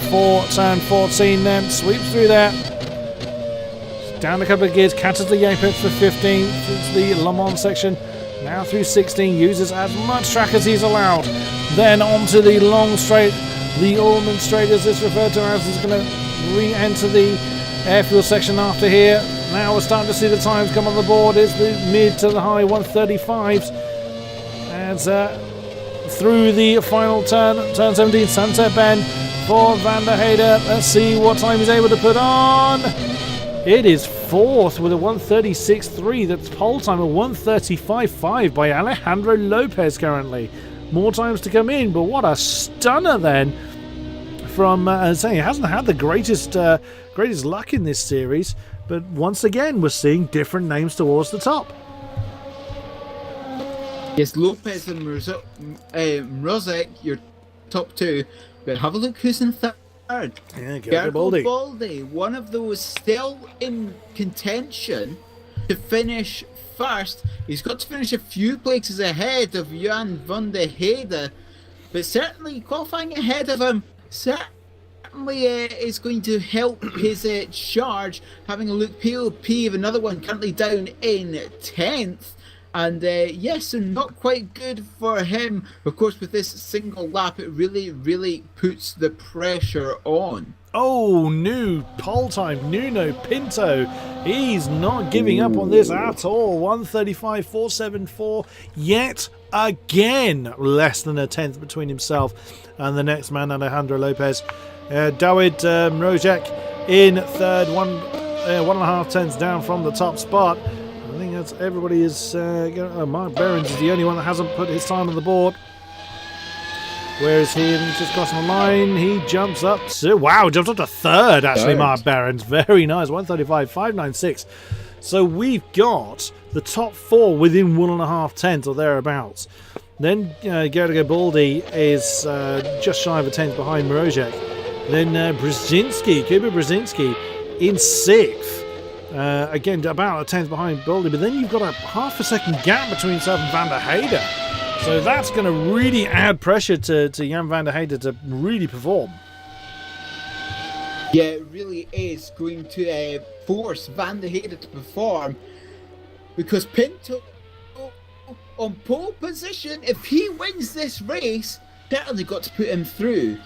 for turn 14. Then sweeps through there. Down a couple of gears, catches the apex for 15 through the Le Mans section. Now through 16, uses as much track as he's allowed. Then onto the long straight, the Allman straight as it's referred to as. He's going to re-enter the airfield section after here. Now we're starting to see the times come on the board. It's the mid to the high 135s. As through the final turn 17, Sunset Bend for Van der Heide. Let's see what time he's able to put on. It is 4th with a 136.3. That's pole time of 135.5 by Alejandro Lopez currently. More times to come in, but what a stunner then from saying he hasn't had the greatest luck in this series, but once again we're seeing different names towards the top. Yes, Lopez and Mrozek, your top 2, but have a look who's in third. Yeah, Gergo Baldi, one of those still in contention to finish first. He's got to finish a few places ahead of Jan van der Heide, but certainly qualifying ahead of him certainly is going to help his charge. Having a look, POP of another one currently down in 10th. And yes, so not quite good for him. Of course, with this single lap, it really, really puts the pressure on. Oh, new pole time, Nuno Pinto. He's not giving up on this at all. 135.474, yet again less than a tenth between himself and the next man, Alejandro Lopez. Dawid Mrozek in third, 1.5 tenths down from the top spot. I think that's everybody is Mark Behrens is the only one that hasn't put his time on the board. Where is he? He's just crossing the line. He jumps up to jumps up to third actually. Mark Behrens, very nice, 135.596. So we've got the top 4 within 1.5 tenths or thereabouts. Then Gergo Baldi is just shy of a tenth behind Mrozek. Then Kuba Brzezinski in 6th. Again, about a tenth behind Baldi, but then you've got a half a second gap between himself and Van der Heide. So that's going to really add pressure to Jan van der Heide to really perform. Yeah, it really is going to force Van der Heide to perform, because Pinto on pole position, if he wins this race, certainly got to put him through.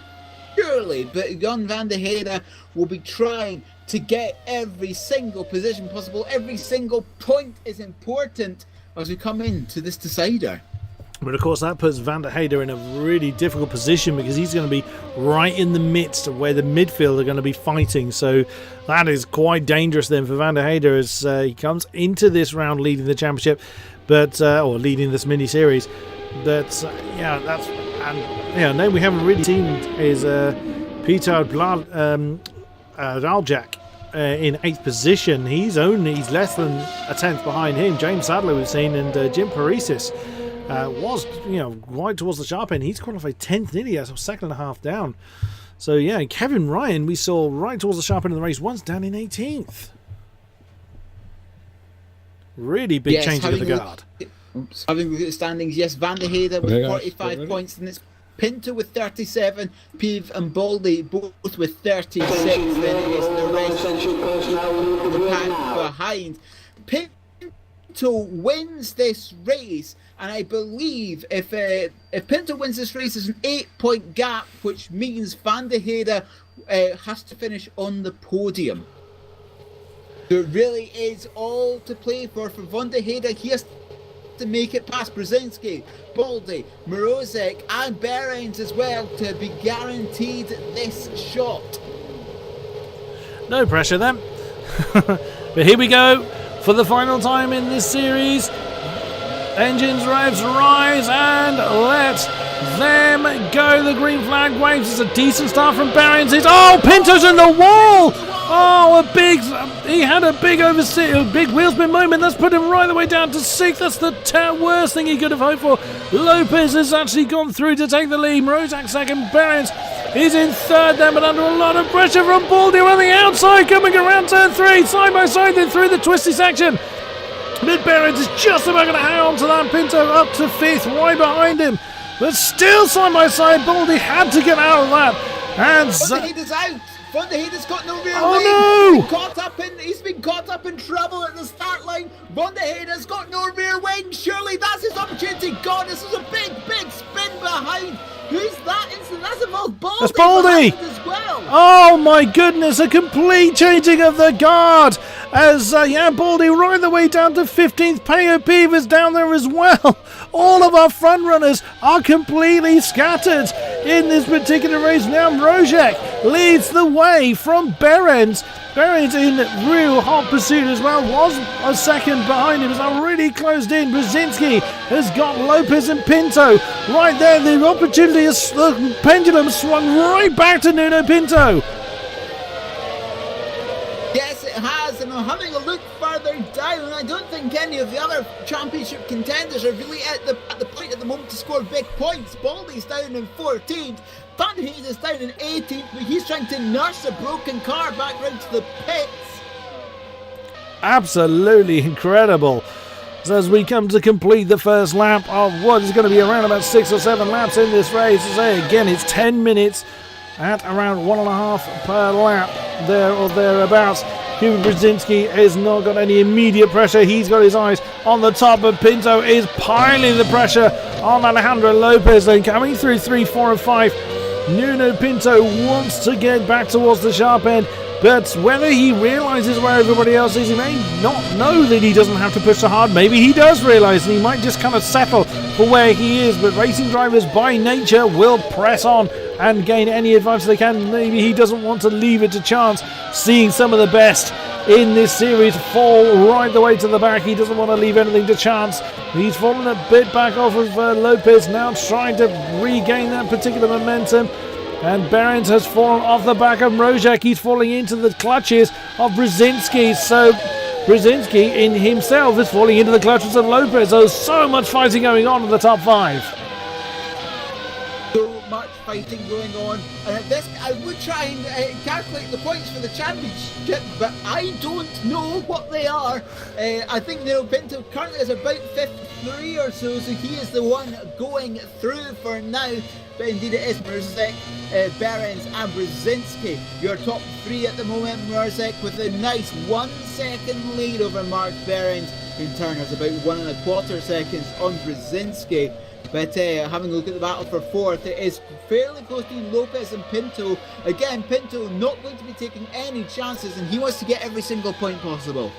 Surely, but Jan van der Heide will be trying to get every single position possible. Every single point is important as we come into this decider. But of course that puts Van der Heijden in a really difficult position because he's going to be right in the midst of where the midfield are going to be fighting. So that is quite dangerous then for Van der Heijden as he comes into this round leading the championship, but or leading this mini series. But yeah, that's name we haven't really seen is Peter Daljak in 8th position. He's less than a 10th behind him. James Sadler we've seen, and Jim Parisis. Was right towards the sharp end. He's qualified 10th nearly, so second and a half down. So yeah, Kevin Ryan we saw right towards the sharp end of the race, once down in 18th. Really big changing of the guard. Having a look at the standings, yes, Van der Heijden with 45 points, and it's Pinto with 37, Peeve and Baldy both with 36. Then it's the rest of the pack behind. Pinto wins this race, and I believe if Pinto wins this race, there's an 8-point gap, which means Van der Heijden has to finish on the podium. There really is all to play for Van der Heijden. He has to make it past Brzezinski, Baldy, Mrozek and Behrens as well to be guaranteed this shot. No pressure then. But here we go for the final time in this series. Engines, revs, rise and let them go. The green flag waves. It's a decent start from Behrens. Pinto's in the wall. He had a big big wheel spin moment. That's put him right the way down to 6th. That's the worst thing he could have hoped for. Lopez has actually gone through to take the lead. Rozak second. Behrens is in 3rd then, but under a lot of pressure from Baldy on the outside, coming around turn 3, side by side, then through the twisty section. Mid Behrens is just about going to hang on to that. Pinto up to 5th, right behind him, but still side by side. Baldy had to get out of that. And Van der Heijden's out. Van der Heijden's got no rear wing. No! He's been caught up in trouble at the start line. Van der Heijden's got no rear wing. Surely that's his opportunity. God, this is a big spin behind. Who's that? That's involved Baldy. That's Baldy as well. Oh my goodness, a complete changing of the guard. As Baldy right the way down to 15th. Peyo Peeve is down there as well. All of our front runners are completely scattered in this particular race. Now Mrozek leads the way from Behrens. Behrens in real hot pursuit as well. Was a second behind him. Is now really closed in. Brzezinski has got Lopez and Pinto right there. The opportunity is the pendulum swung right back to Nuno Pinto. Yes, it has, and I'm having a look further down, and I don't think any of the other championship contenders are really at the point at the moment to score big points. Baldy's down in 14th, Van der Heijden's down in 18th, but he's trying to nurse a broken car back round to the pits. Absolutely incredible. So as we come to complete the first lap of what is going to be around about 6 or 7 laps in this race, again it's 10 minutes at around 1.5 per lap there or thereabouts. Hubert Brzezinski has not got any immediate pressure. He's got his eyes on the top, but Pinto is piling the pressure on Alejandro Lopez. And coming through 3, 4 and 5, Nuno Pinto wants to get back towards the sharp end, but whether he realises where everybody else is, he may not know that he doesn't have to push so hard. Maybe he does realise, and he might just kind of settle for where he is. But racing drivers by nature will press on and gain any advantage they can. Maybe he doesn't want to leave it to chance, seeing some of the best in this series fall right the way to the back. He doesn't want to leave anything to chance. He's fallen a bit back off of Lopez, now trying to regain that particular momentum. And Behrens has fallen off the back of Mrozek. He's falling into the clutches of Brzezinski. So Brzezinski in himself is falling into the clutches of Lopez. There's so much fighting going on in the top 5. So much fighting going on, and at this I would try and calculate the points for the championship, but I don't know what they are. I think Nuno Pinto currently is about 53 or so he is the one going through for now. But indeed it is Mrozek, Behrens and Brzezinski, your top 3 at the moment. Mrozek with a nice 1 second lead over Mark Behrens, who in turn has about 1.25 seconds on Brzezinski. But having a look at the battle for 4th, it is fairly close to Lopez and Pinto. Again, Pinto not going to be taking any chances, and he wants to get every single point possible.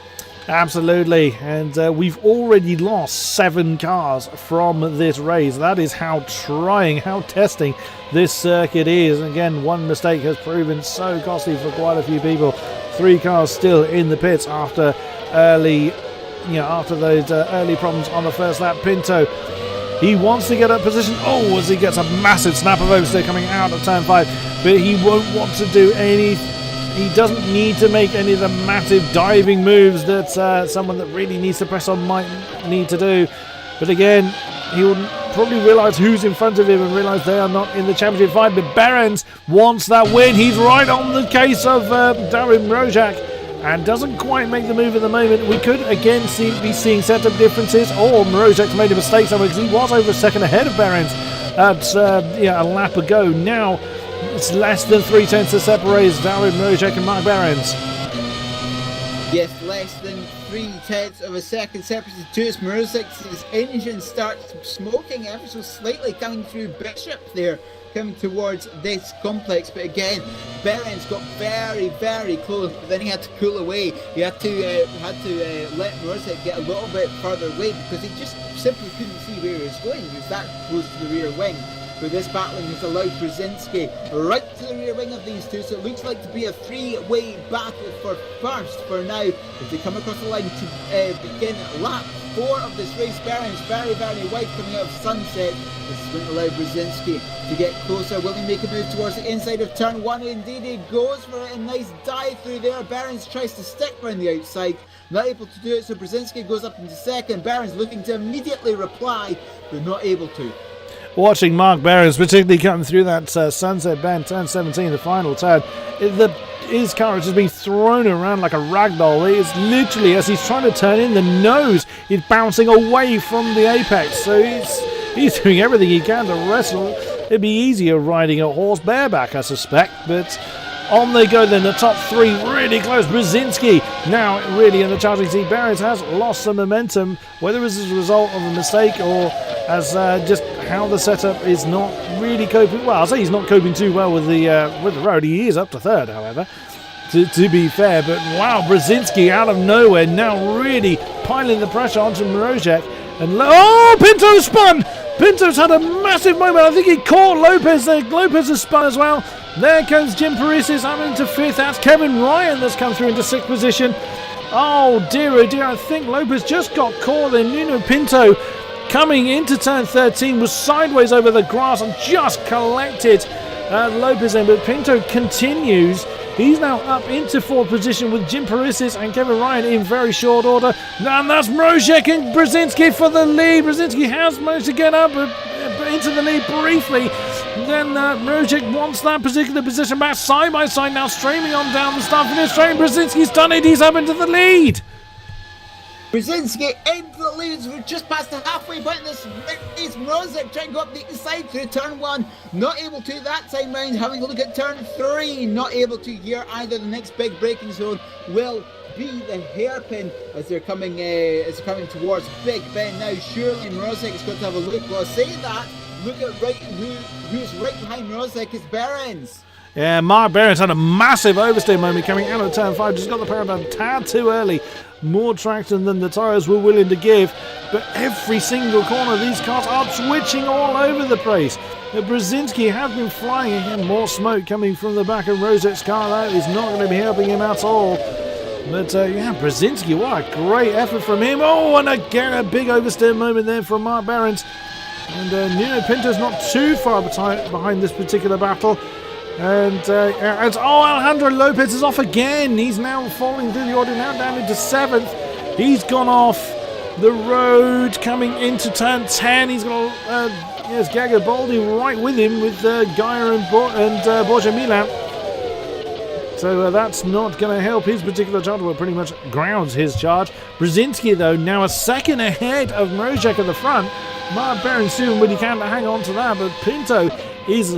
Absolutely, and we've already lost 7 cars from this race. That is how trying, how testing this circuit is. Again, one mistake has proven so costly for quite a few people. 3 cars still in the pits after those early problems on the first lap. Pinto, he wants to get up position. Oh, as he gets a massive snap of oversteer coming out of turn 5, but he won't want to do any. He doesn't need to make any of the massive diving moves that someone that really needs to press on might need to do. But again, he will probably realise who's in front of him and realise they are not in the championship fight. But Behrens wants that win. He's right on the case of Darren Rojak and doesn't quite make the move at the moment. We could again be seeing setup differences, or Rojak's made a mistake somewhere because he was over a second ahead of Behrens at a lap ago. Now it's less than 3/10 that separates Darren Rojak and Mark Behrens. Yes, less than 3/10 of a second separates the two. Maruzek's engine starts smoking ever so slightly coming through Bishop there, coming towards this complex. But again, Behrens got very, very close, but then he had to pull away. He had to let Maruzek get a little bit further away because he just simply couldn't see where he was going. He was that close to the rear wing. But this battling has allowed Brzezinski right to the rear wing of these two, so it looks like to be a 3-way battle for first for now as they come across the line to begin lap 4 of this race. Behrens very, very wide coming out of Sunset. This is going to allow Brzezinski to get closer. Will he make a move towards the inside of turn 1? Indeed he goes for it. A nice dive through there. Behrens tries to stick around the outside. Not able to do it, so Brzezinski goes up into second. Behrens looking to immediately reply, but not able to. Watching Mark Behrens, particularly coming through that Sunset Bend, turn 17, the final turn, his car has just been thrown around like a rag doll. It's literally, as he's trying to turn in, the nose is bouncing away from the apex. So he's doing everything he can to wrestle. It'd be easier riding a horse bareback, I suspect, but on they go then, the top 3 really close. Brzezinski now really in the charging seat. Behrens has lost some momentum, whether it's as a result of a mistake or as just how the setup is not really coping. Well, I'll say he's not coping too well with the road. He is up to 3rd, however, to be fair. But wow, Brzezinski out of nowhere now really piling the pressure onto Mrozek. And Pinto spun! Pinto's had a massive moment. I think he caught Lopez there. Lopez has spun as well. There comes Jim Parisis up into 5th. That's Kevin Ryan that's come through into 6th position. Oh dear, I think Lopez just got caught. And Nuno Pinto coming into turn 13 was sideways over the grass and just collected Lopez in. But Pinto continues. He's now up into 4th position with Jim Parisis and Kevin Ryan in very short order. And that's Mrozek and Brzezinski for the lead. Brzezinski has managed to get up into the lead briefly. Then Mrozek wants that particular position back side by side now, streaming on down the start finish straight. Brzezinski's done it. He's up into the lead. Brzezinski into the lead. We're just past the halfway point. This is Mrozek trying to go up the inside through turn 1. Not able to that time round. Having a look at turn 3. Not able to here either. The next big braking zone will be the hairpin as they're coming towards Big Ben now. Surely Mrozek is going to have a look. Well, say that. Look at who's right behind Mrozek is Behrens. Yeah, Mark Behrens had a massive oversteer moment coming out of turn 5. Just got the paradigm a tad too early. More traction than the tyres were willing to give. But every single corner, these cars are switching all over the place. Brzezinski has been flying again. More smoke coming from the back of Roset's car. That is not going to be helping him at all. But Brzezinski, what a great effort from him. Oh, and again a big oversteer moment there from Mark Behrens. And Nuno Pinto's not too far behind this particular battle. And Alejandro Lopez is off again. He's now falling through the order, now down into 7th. He's gone off the road coming into turn 10. He's got Garibaldi right with him with Gaia and Borja Milan. So that's not going to help his particular charge. Well, pretty much grounds his charge. Brzezinski, though, now a second ahead of Mrozek at the front. Mark Behrens soon when he can to hang on to that, but Pinto is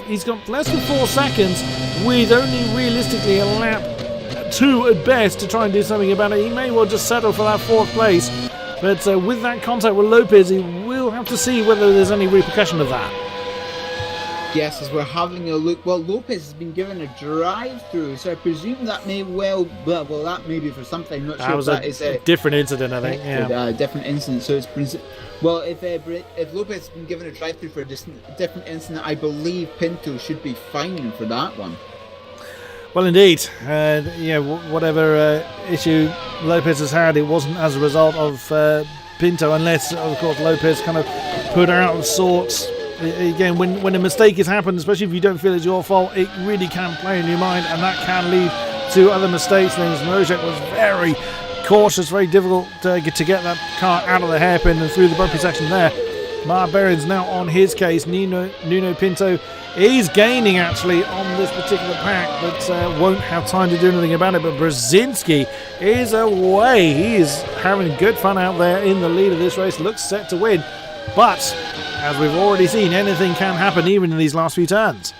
he's got less than 4 seconds with only realistically a lap 2 at best to try and do something about it. He may well just settle for that 4th place, but with that contact with Lopez, he will have to see whether there's any repercussion of that. Yes, as we're having a look, well, Lopez has been given a drive-through, so I presume that may well that may be for something. I'm not sure if that is a different incident, I think. Yeah, different incident. So it's well, if Lopez has been given a drive-through for a different incident, I believe Pinto should be fine for that one. Well, indeed. Whatever issue Lopez has had, it wasn't as a result of Pinto, unless, of course, Lopez kind of put her out of sorts. Again, when a mistake has happened, especially if you don't feel it's your fault, it really can play in your mind, and that can lead to other mistakes. Then Mrozek was very cautious, very difficult to get that car out of the hairpin and through the bumpy section there. Mark Berens now on his case. Nuno Pinto is gaining actually on this particular pack, but won't have time to do anything about it. But Brzezinski is away. He is having good fun out there in the lead of this race. Looks set to win, but as we've already seen, anything can happen even in these last few turns.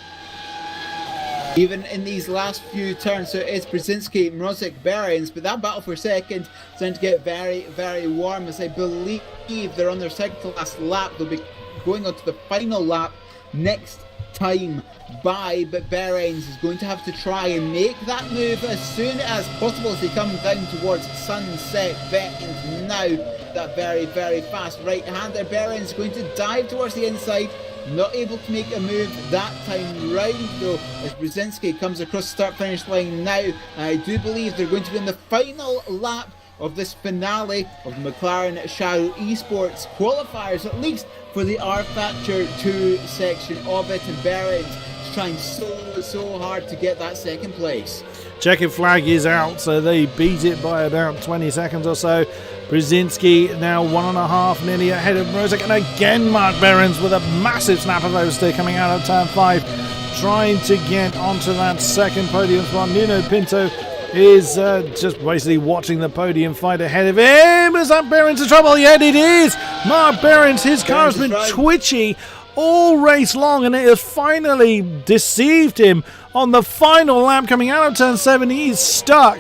Even in these last few turns, so it's Brzezinski, Mrozek, Berens, but that battle for second is starting to get very, very warm, as I believe they're on their second to last lap. They'll be going on to the final lap next time by, but Berens is going to have to try and make that move as soon as possible as they come down towards Sunset Bend now. That very, very fast right-hander. Berens is going to dive towards the inside. Not able to make a move that time round though, as Brzezinski comes across the start-finish line now. I do believe they're going to be in the final lap of this finale of the McLaren Shadow Esports qualifiers, at least for the rFactor 2 section of it, and Berens is trying so hard to get that second place. Checkered flag is out, so they beat it by about 20 seconds or so. Brzezinski now 1.5 nearly ahead of Mrozek, and again Mark Berens with a massive snap of oversteer coming out of turn 5, trying to get onto that second podium spot. Nuno Pinto is just basically watching the podium fight ahead of him. Is that Berens in trouble? Yet it is! Mark Berens, his car has been twitchy all race long, and it has finally deceived him on the final lap coming out of turn 7. He's stuck.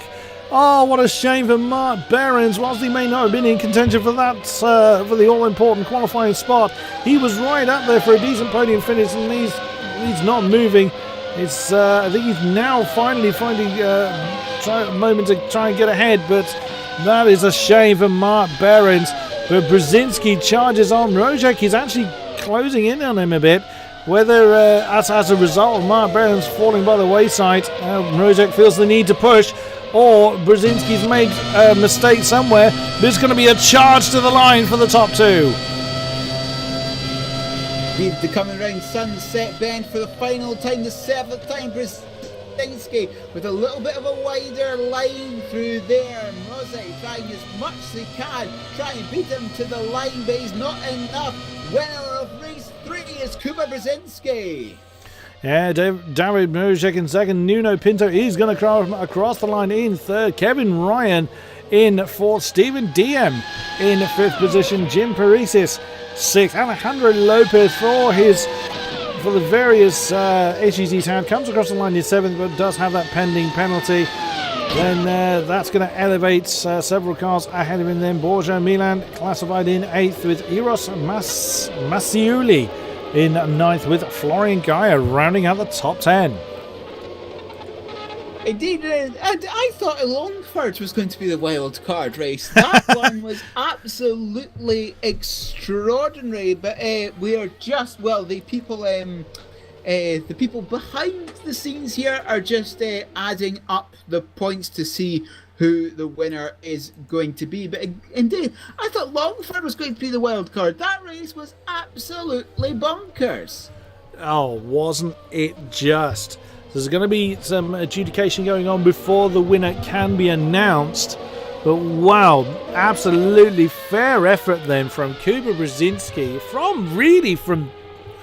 Oh, what a shame for Mark Berens. Whilst he may not have been in contention for that, for the all-important qualifying spot, he was right up there for a decent podium finish, and he's not moving. It's I think he's now finally finding a moment to try and get ahead, but that is a shame for Mark Berens. But Brzezinski charges on. Mrozek is actually closing in on him a bit. Whether as a result of Mark Berens falling by the wayside, Mrozek feels the need to push, or Brzezinski's made a mistake somewhere. There's going to be a charge to the line for the top two. They're coming around Sunset Bend for the final time, the 7th time. Brzezinski with a little bit of a wider line through there. Mrozek trying as much as he can, trying to beat him to the line, but he's not enough. Winner of race 3 is Kuba Brzezinski. Yeah, David Mrozek in second. Nuno Pinto is going to cross across the line in third. Kevin Ryan in fourth. Stephen Diem in fifth position. Jim Parisis sixth. Alejandro Lopez for the various issues he's had comes across the line in seventh, but does have that pending penalty. Then that's going to elevate several cars ahead of him. Then Borja Milan classified in 8th with Eros Masiuli in 9th, with Florian Gaia rounding out the top 10. Indeed, and I thought Longford was going to be the wild card race. That one was absolutely extraordinary, but we are just, well, the people behind the scenes here are just adding up the points to see who the winner is going to be. But indeed, I thought Longford was going to be the wild card. That race was absolutely bonkers. Oh, wasn't it just? There's going to be some adjudication going on before the winner can be announced. But wow, absolutely fair effort then from Kuba Brzezinski, from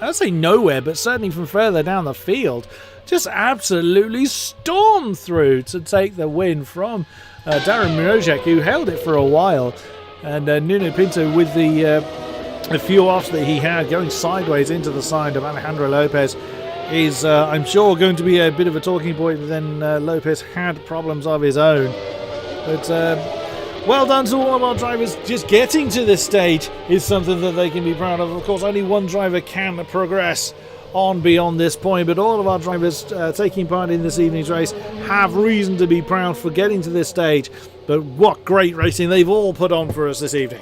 I'd say nowhere, but certainly from further down the field. Just absolutely stormed through to take the win from Darren Mrozek, who held it for a while. And Nuno Pinto, with the few offs that he had going sideways into the side of Alejandro Lopez, is, I'm sure, going to be a bit of a talking point. But then Lopez had problems of his own. But well done to all of our drivers. Just getting to this stage is something that they can be proud of. Of course, only one driver can progress on beyond this point, but all of our drivers taking part in this evening's race have reason to be proud for getting to this stage. But what great racing they've all put on for us this evening.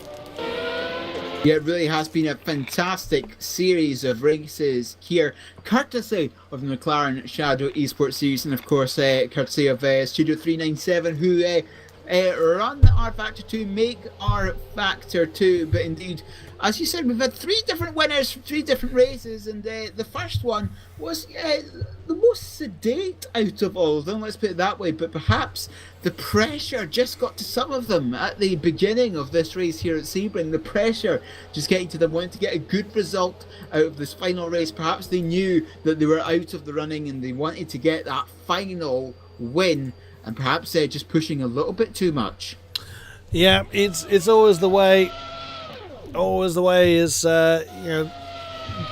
Yeah, it really has been a fantastic series of races here, courtesy of the McLaren Shadow Esports series, and of course courtesy of Studio 397, who run rFactor 2, make rFactor 2. But indeed, as you said, we've had 3 different winners from 3 different races, and the first one was the most sedate out of all of them, let's put it that way. But perhaps the pressure just got to some of them at the beginning of this race here at Sebring. The pressure just getting to them, wanting to get a good result out of this final race. Perhaps they knew that they were out of the running and they wanted to get that final win, and perhaps they're just pushing a little bit too much. Yeah, it's always the way. Always the way is,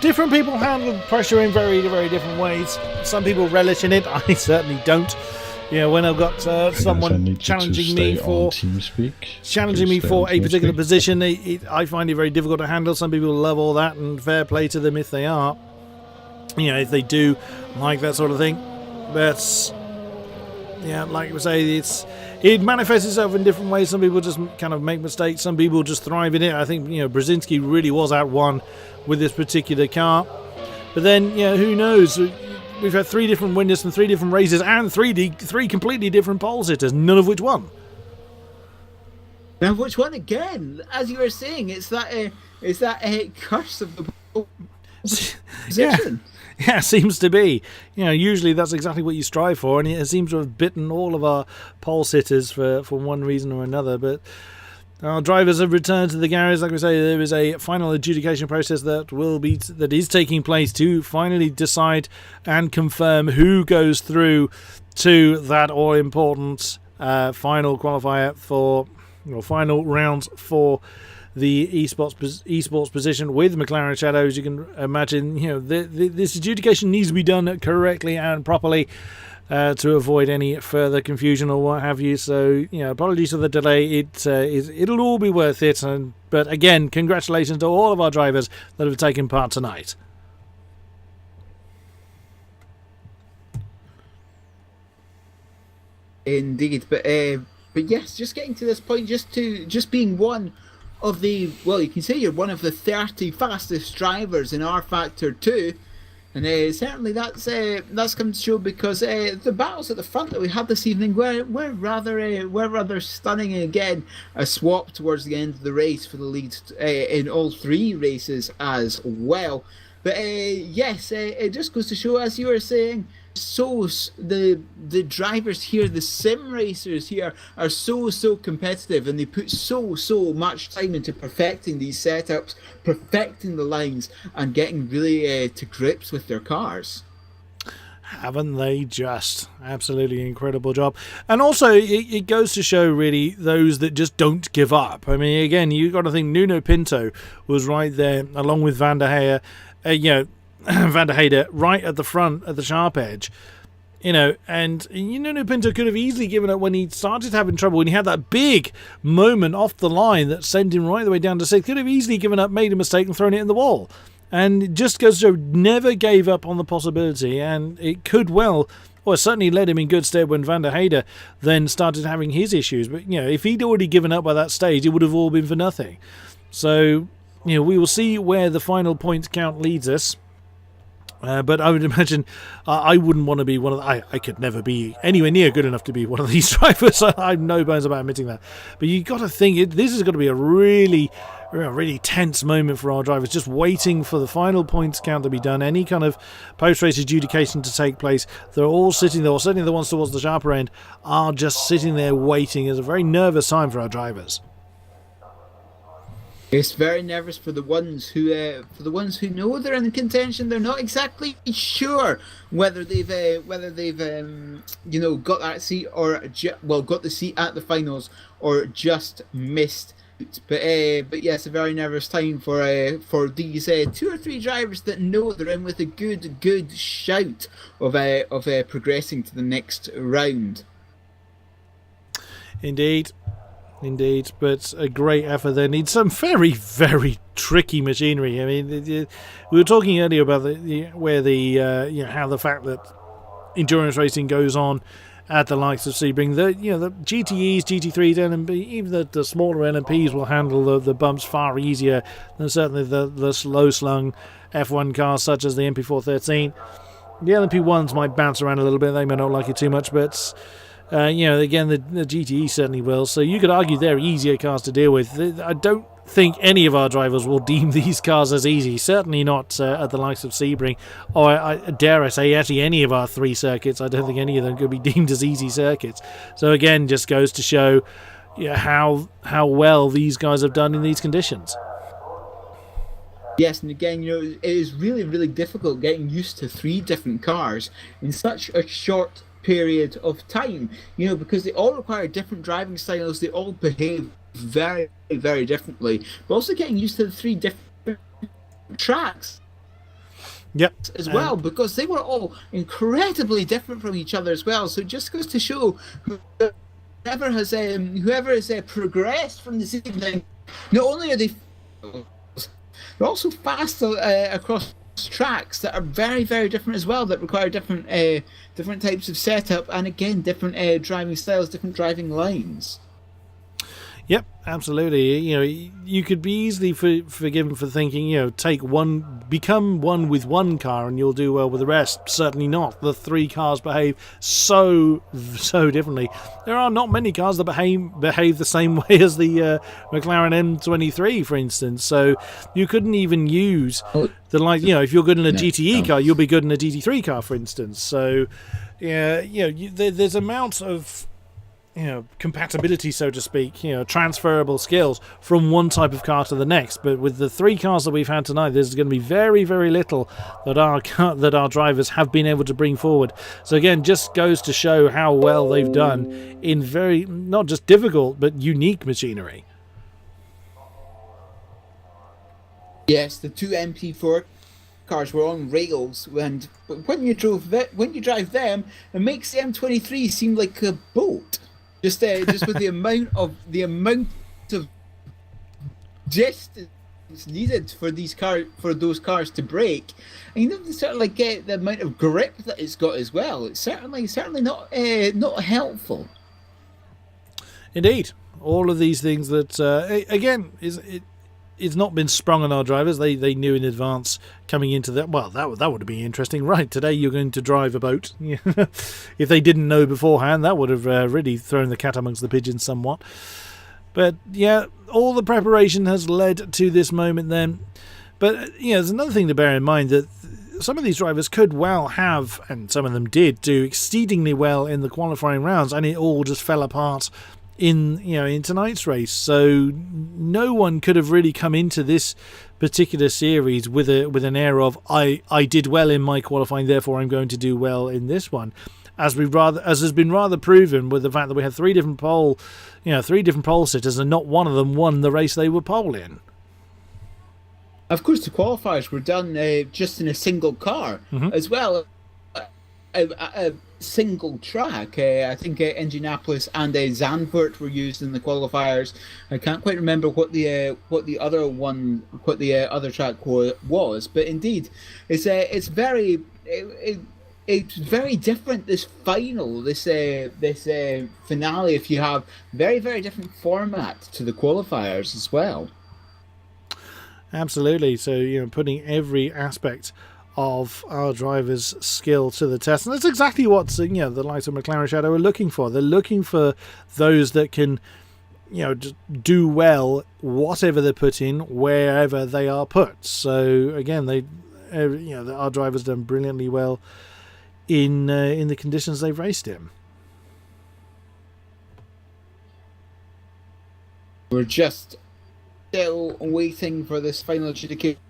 different people handle pressure in very, very different ways. Some people relish in it. I certainly don't. When I've got someone challenging me for a particular position, I find it very difficult to handle. Some people love all that, and fair play to them if they are. If they do like that sort of thing. But like we say, it manifests itself in different ways. Some people just kind of make mistakes. Some people just thrive in it. I think Brzezinski really was outwon with this particular car. But then who knows? We've had 3 different winners from 3 different races and 3 completely different pole sitters, none of which won. Now, which one again? As you were saying, it's that curse of the pole position. Yeah, seems to be. Usually that's exactly what you strive for, and it seems to have bitten all of our pole sitters for one reason or another. But our drivers have returned to the garage. Like we say, there is a final adjudication process that is taking place to finally decide and confirm who goes through to that all-important final qualifier final rounds for the esports position with McLaren Shadows. You can imagine, this adjudication needs to be done correctly and properly to avoid any further confusion or what have you. So, apologies for the delay. It'll all be worth it. But again, congratulations to all of our drivers that have taken part tonight. Indeed, but yes, just getting to this point, just being one of the, well, you can say you're one of the 30 fastest drivers in rFactor 2, and certainly that's come to show, because the battles at the front that we had this evening were rather stunning. And again, a swap towards the end of the race for the lead in all 3 races as well. But yes, it just goes to show, as you were saying, the drivers here, the sim racers here, are so competitive, and they put so much time into perfecting these setups, perfecting the lines, and getting really to grips with their cars. Haven't they just? Absolutely incredible job. And also, it goes to show, really, those that just don't give up. I mean, again, you've got to think Nuno Pinto was right there, along with Van der Heyer, Van der Heijden right at the front, at the sharp edge. And Nuno Pinto could have easily given up when he started having trouble, when he had that big moment off the line that sent him right the way down to 6th. Could have easily given up, made a mistake, and thrown it in the wall. And it just goes to show, never gave up on the possibility, and it could well, or certainly led him in good stead when Van der Heijden then started having his issues. But, if he'd already given up by that stage, it would have all been for nothing. So, we will see where the final point count leads us. But I would imagine I wouldn't want to be one of I could never be anywhere near good enough to be one of these drivers. I have no bones about admitting that. But you got to think, this is going to be a really tense moment for our drivers, just waiting for the final points count to be done, any kind of post-race adjudication to take place. They're all sitting there, or certainly the ones towards the sharper end, are just sitting there waiting. It's a very nervous time for our drivers. It's very nervous for the ones who know they're in contention. They're not exactly sure whether they've got that seat or got the seat at the finals or just missed. But yes, a very nervous time for these 2 or 3 drivers that know they're in with a good shout of progressing to the next round. Indeed, but a great effort there. Needs some very, very, tricky machinery. I mean, we were talking earlier about how the fact that endurance racing goes on at the likes of Sebring. The GTEs, GT3s, LMP, even the smaller LMPs will handle the bumps far easier than certainly the slow slung F1 cars such as the MP413. The LMP ones might bounce around a little bit. They may not like it too much, but again, the GTE certainly will. So you could argue they're easier cars to deal with. I don't think any of our drivers will deem these cars as easy. Certainly not at the likes of Sebring, or I dare I say actually any of our 3 circuits. I don't think any of them could be deemed as easy circuits. So again, just goes to show how well these guys have done in these conditions. Yes, and again, it is really, really difficult getting used to 3 different cars in such a short period of time, because they all require different driving styles, they all behave very, very differently, but also getting used to the 3 different tracks as well, because they were all incredibly different from each other as well. So it just goes to show whoever has progressed from this evening, not only are they they're also fast across tracks that are very, very different as well, that require different types of setup, and again, different driving styles, different driving lines. Yep, absolutely. You could be easily forgiven for thinking, become one with one car and you'll do well with the rest. Certainly not. The 3 cars behave so differently. There are not many cars that behave the same way as the McLaren M23, for instance. So you couldn't even use if you're good in a GTE car, you'll be good in a GT3 car, for instance. So there's amounts of compatibility, so to speak, transferable skills from one type of car to the next. But with the 3 cars that we've had tonight, there's going to be very, very little that our drivers have been able to bring forward. So again, just goes to show how well they've done in very, not just difficult, but unique machinery. Yes, the 2 MP4 cars were on rails, but when you drive them, it makes the M23 seem like a boat. Just with the amount of distance needed for those cars to brake, and you sort of get the amount of grip that it's got as well. It's certainly not helpful. Indeed, all of these things that again it's not been sprung on our drivers. They knew in advance coming into that. Well, that would have been interesting. Right, today you're going to drive a boat. If they didn't know beforehand, that would have really thrown the cat amongst the pigeons somewhat. But yeah, all the preparation has led to this moment then. But there's another thing to bear in mind, that some of these drivers could well have, and some of them did, do exceedingly well in the qualifying rounds, and it all just fell apart in tonight's race. So no one could have really come into this particular series with an air of I did well in my qualifying, therefore I'm going to do well in this one, as has been rather proven with the fact that we had 3 different pole sitters, and not one of them won the race they were pole in. Of course, the qualifiers were done just in a single car as well. A single track. I think Indianapolis and Zandvoort were used in the qualifiers. I can't quite remember what the other track was, but indeed, it's very different. This final, this finale, if you have very, very different format to the qualifiers as well. Absolutely. So putting every aspect of our drivers' skill to the test, and that's exactly what the likes of McLaren Shadow are looking for. They're looking for those that can just do well whatever they're put in, wherever they are put. So again, our drivers done brilliantly well in the conditions they've raced in. We're just still waiting for this final adjudication.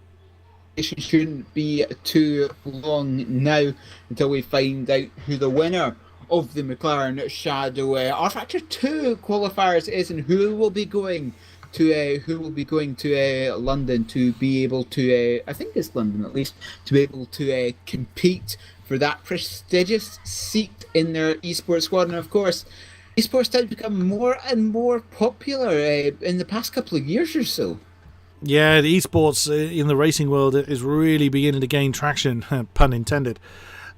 It shouldn't be too long now until we find out who the winner of the McLaren Shadow rFactor 2 qualifiers is, and who will be going to London to be able to I think it's London at least, to be able to compete for that prestigious seat in their esports squad. And of course, esports has become more and more popular in the past couple of years or so. Yeah, the esports in the racing world is really beginning to gain traction, pun intended.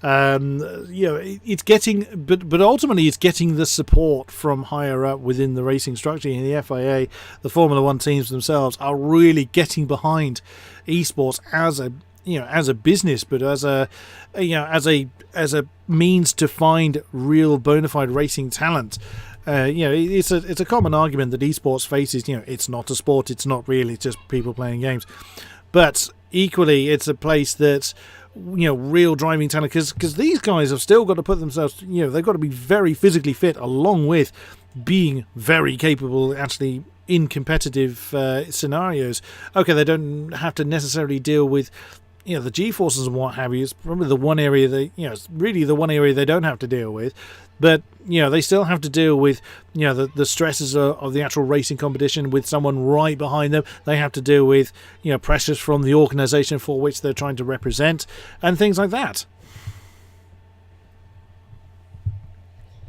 It's getting, but ultimately it's getting the support from higher up within the racing structure. In the FIA, the Formula One teams themselves are really getting behind esports as a business, but as a means to find real bona fide racing talent. It's a common argument that esports faces. It's not a sport. It's not really just people playing games, but equally, it's a place that real driving talent, because these guys have still got to put themselves. They've got to be very physically fit, along with being very capable actually in competitive scenarios. Okay, they don't have to necessarily deal with the G-forces and what have you. It's probably the one area it's really the one area they don't have to deal with. But they still have to deal with the stresses of the actual racing competition with someone right behind them. They have to deal with pressures from the organisation for which they're trying to represent and things like that.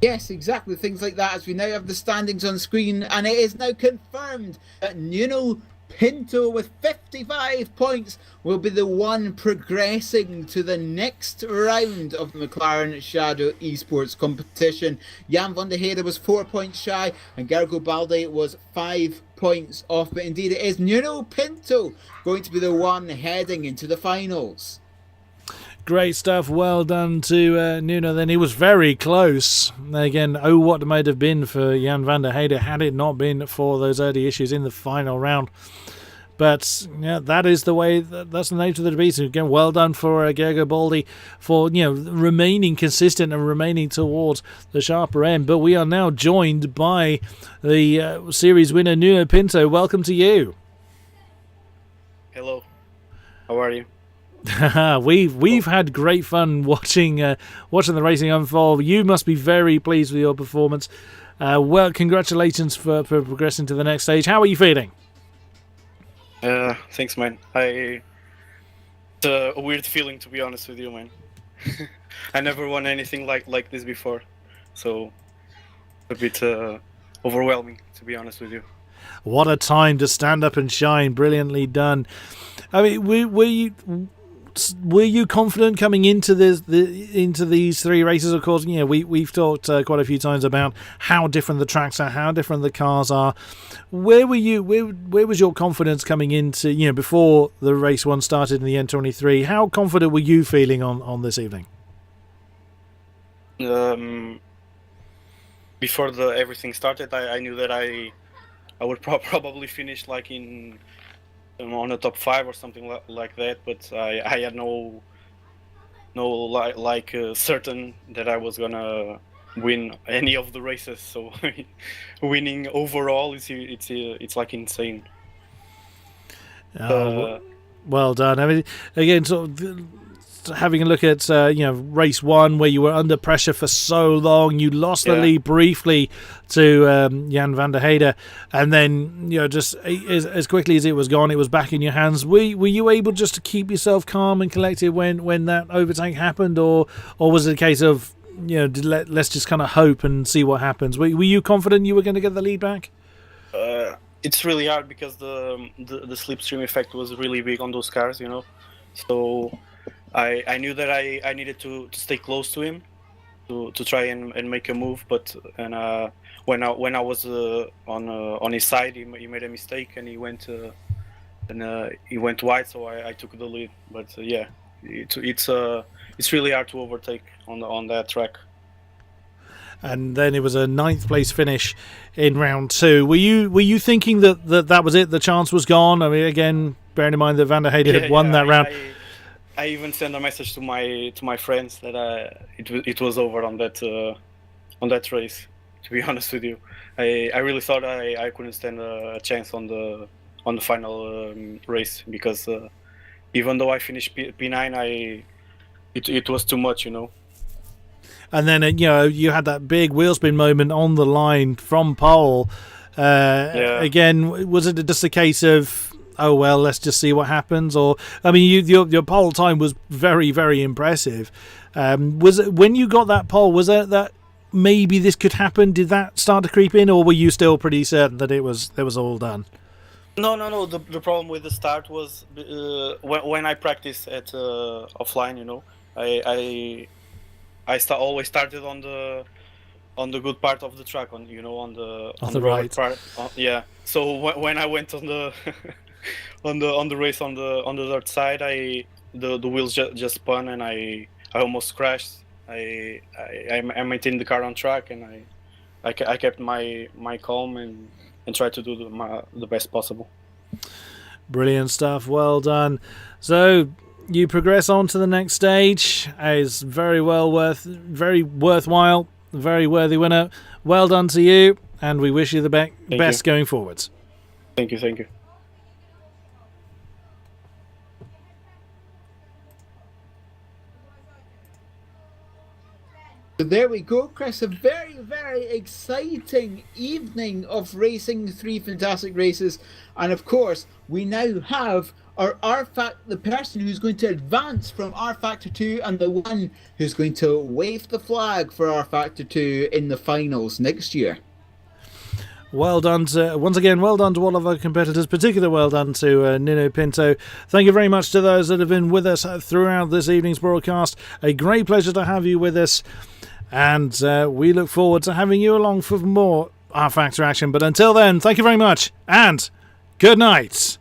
Yes, exactly, things like that, as we now have the standings on screen, and it is now confirmed that Nuno Pinto with 55 points will be the one progressing to the next round of the McLaren Shadow Esports competition. Jan van der Heide was 4 points shy and Gergo Balde was 5 points off, but indeed it is Nuno Pinto going to be the one heading into the finals. Great stuff. Well done to Nuno then. He was very close. Again, what it might have been for Jan van der Heide had it not been for those early issues in the final round. But that is the way. That's the nature of the beast. Again, well done for Gergo Baldi for remaining consistent and remaining towards the sharper end. But we are now joined by the series winner Nuno Pinto. Welcome to you. Hello. How are you? We've had great fun watching the racing unfold. You must be very pleased with your performance. Well, congratulations for progressing to the next stage. How are you feeling? Thanks, man. It's a weird feeling, to be honest with you, man. I never won anything like this before, so a bit overwhelming, to be honest with you. What a time to stand up and shine! Brilliantly done. I mean, were you confident coming into into these three races? Of course, we've talked quite a few times about how different the tracks are, how different the cars are. Where were you? Where was your confidence coming into before the race one started in the N23? How confident were you feeling on this evening? Before everything started, I knew that I would probably finish like on the top 5 or something like that, but I had no certain that I was gonna win any of the races. So winning overall it's like insane. Well done. I mean, again, sort of having a look at race one, where you were under pressure for so long, you lost the lead briefly to Jan van der Heide, and then just as quickly as it was gone, it was back in your hands. Were you able just to keep yourself calm and collected when that overtake happened, or was it a case of let's just kind of hope and see what happens? Were you confident you were going to get the lead back? It's really hard because the slipstream effect was really big on those cars, so I knew that I needed to stay close to him to try and make a move, but when I was on his side, he made a mistake and he went wide, so I took the lead. But it's really hard to overtake on that track. And then it was a 9th place finish in round 2. Were you thinking that was it? The chance was gone. I mean, again, bearing in mind that Van der Heide had won that round. I even sent a message to my friends that it was over on that race. To be honest with you, I really thought I couldn't stand a chance on the final race, because even though I finished P9, it was too much, And then you had that big wheel spin moment on the line from pole. Again, was it just a case of, oh well, let's just see what happens? Or I mean, your pole time was very, very impressive. Was it, when you got that pole, was it that maybe this could happen? Did that start to creep in, or were you still pretty certain that it was all done? No. The problem with the start was when I practiced at offline. You know, I always started on the good part of the track, on the right part. Yeah. So when I went on the on the race on the dirt side, the wheels just spun and I almost crashed. I maintained the car on track, and I kept my calm and tried to do the best possible. Brilliant stuff. Well done. So you progress on to the next stage. It's very worthwhile, very worthy winner. Well done to you, and we wish you the best going forwards. Thank you. So there we go, Chris. A very, very exciting evening of racing, 3 fantastic races. And of course, we now have our the person who's going to advance from rFactor 2 and the one who's going to wave the flag for rFactor 2 in the finals next year. Well done once again, well done to all of our competitors, particularly well done to Nino Pinto. Thank you very much to those that have been with us throughout this evening's broadcast. A great pleasure to have you with us. And we look forward to having you along for more rFactor action. But until then, thank you very much and good night.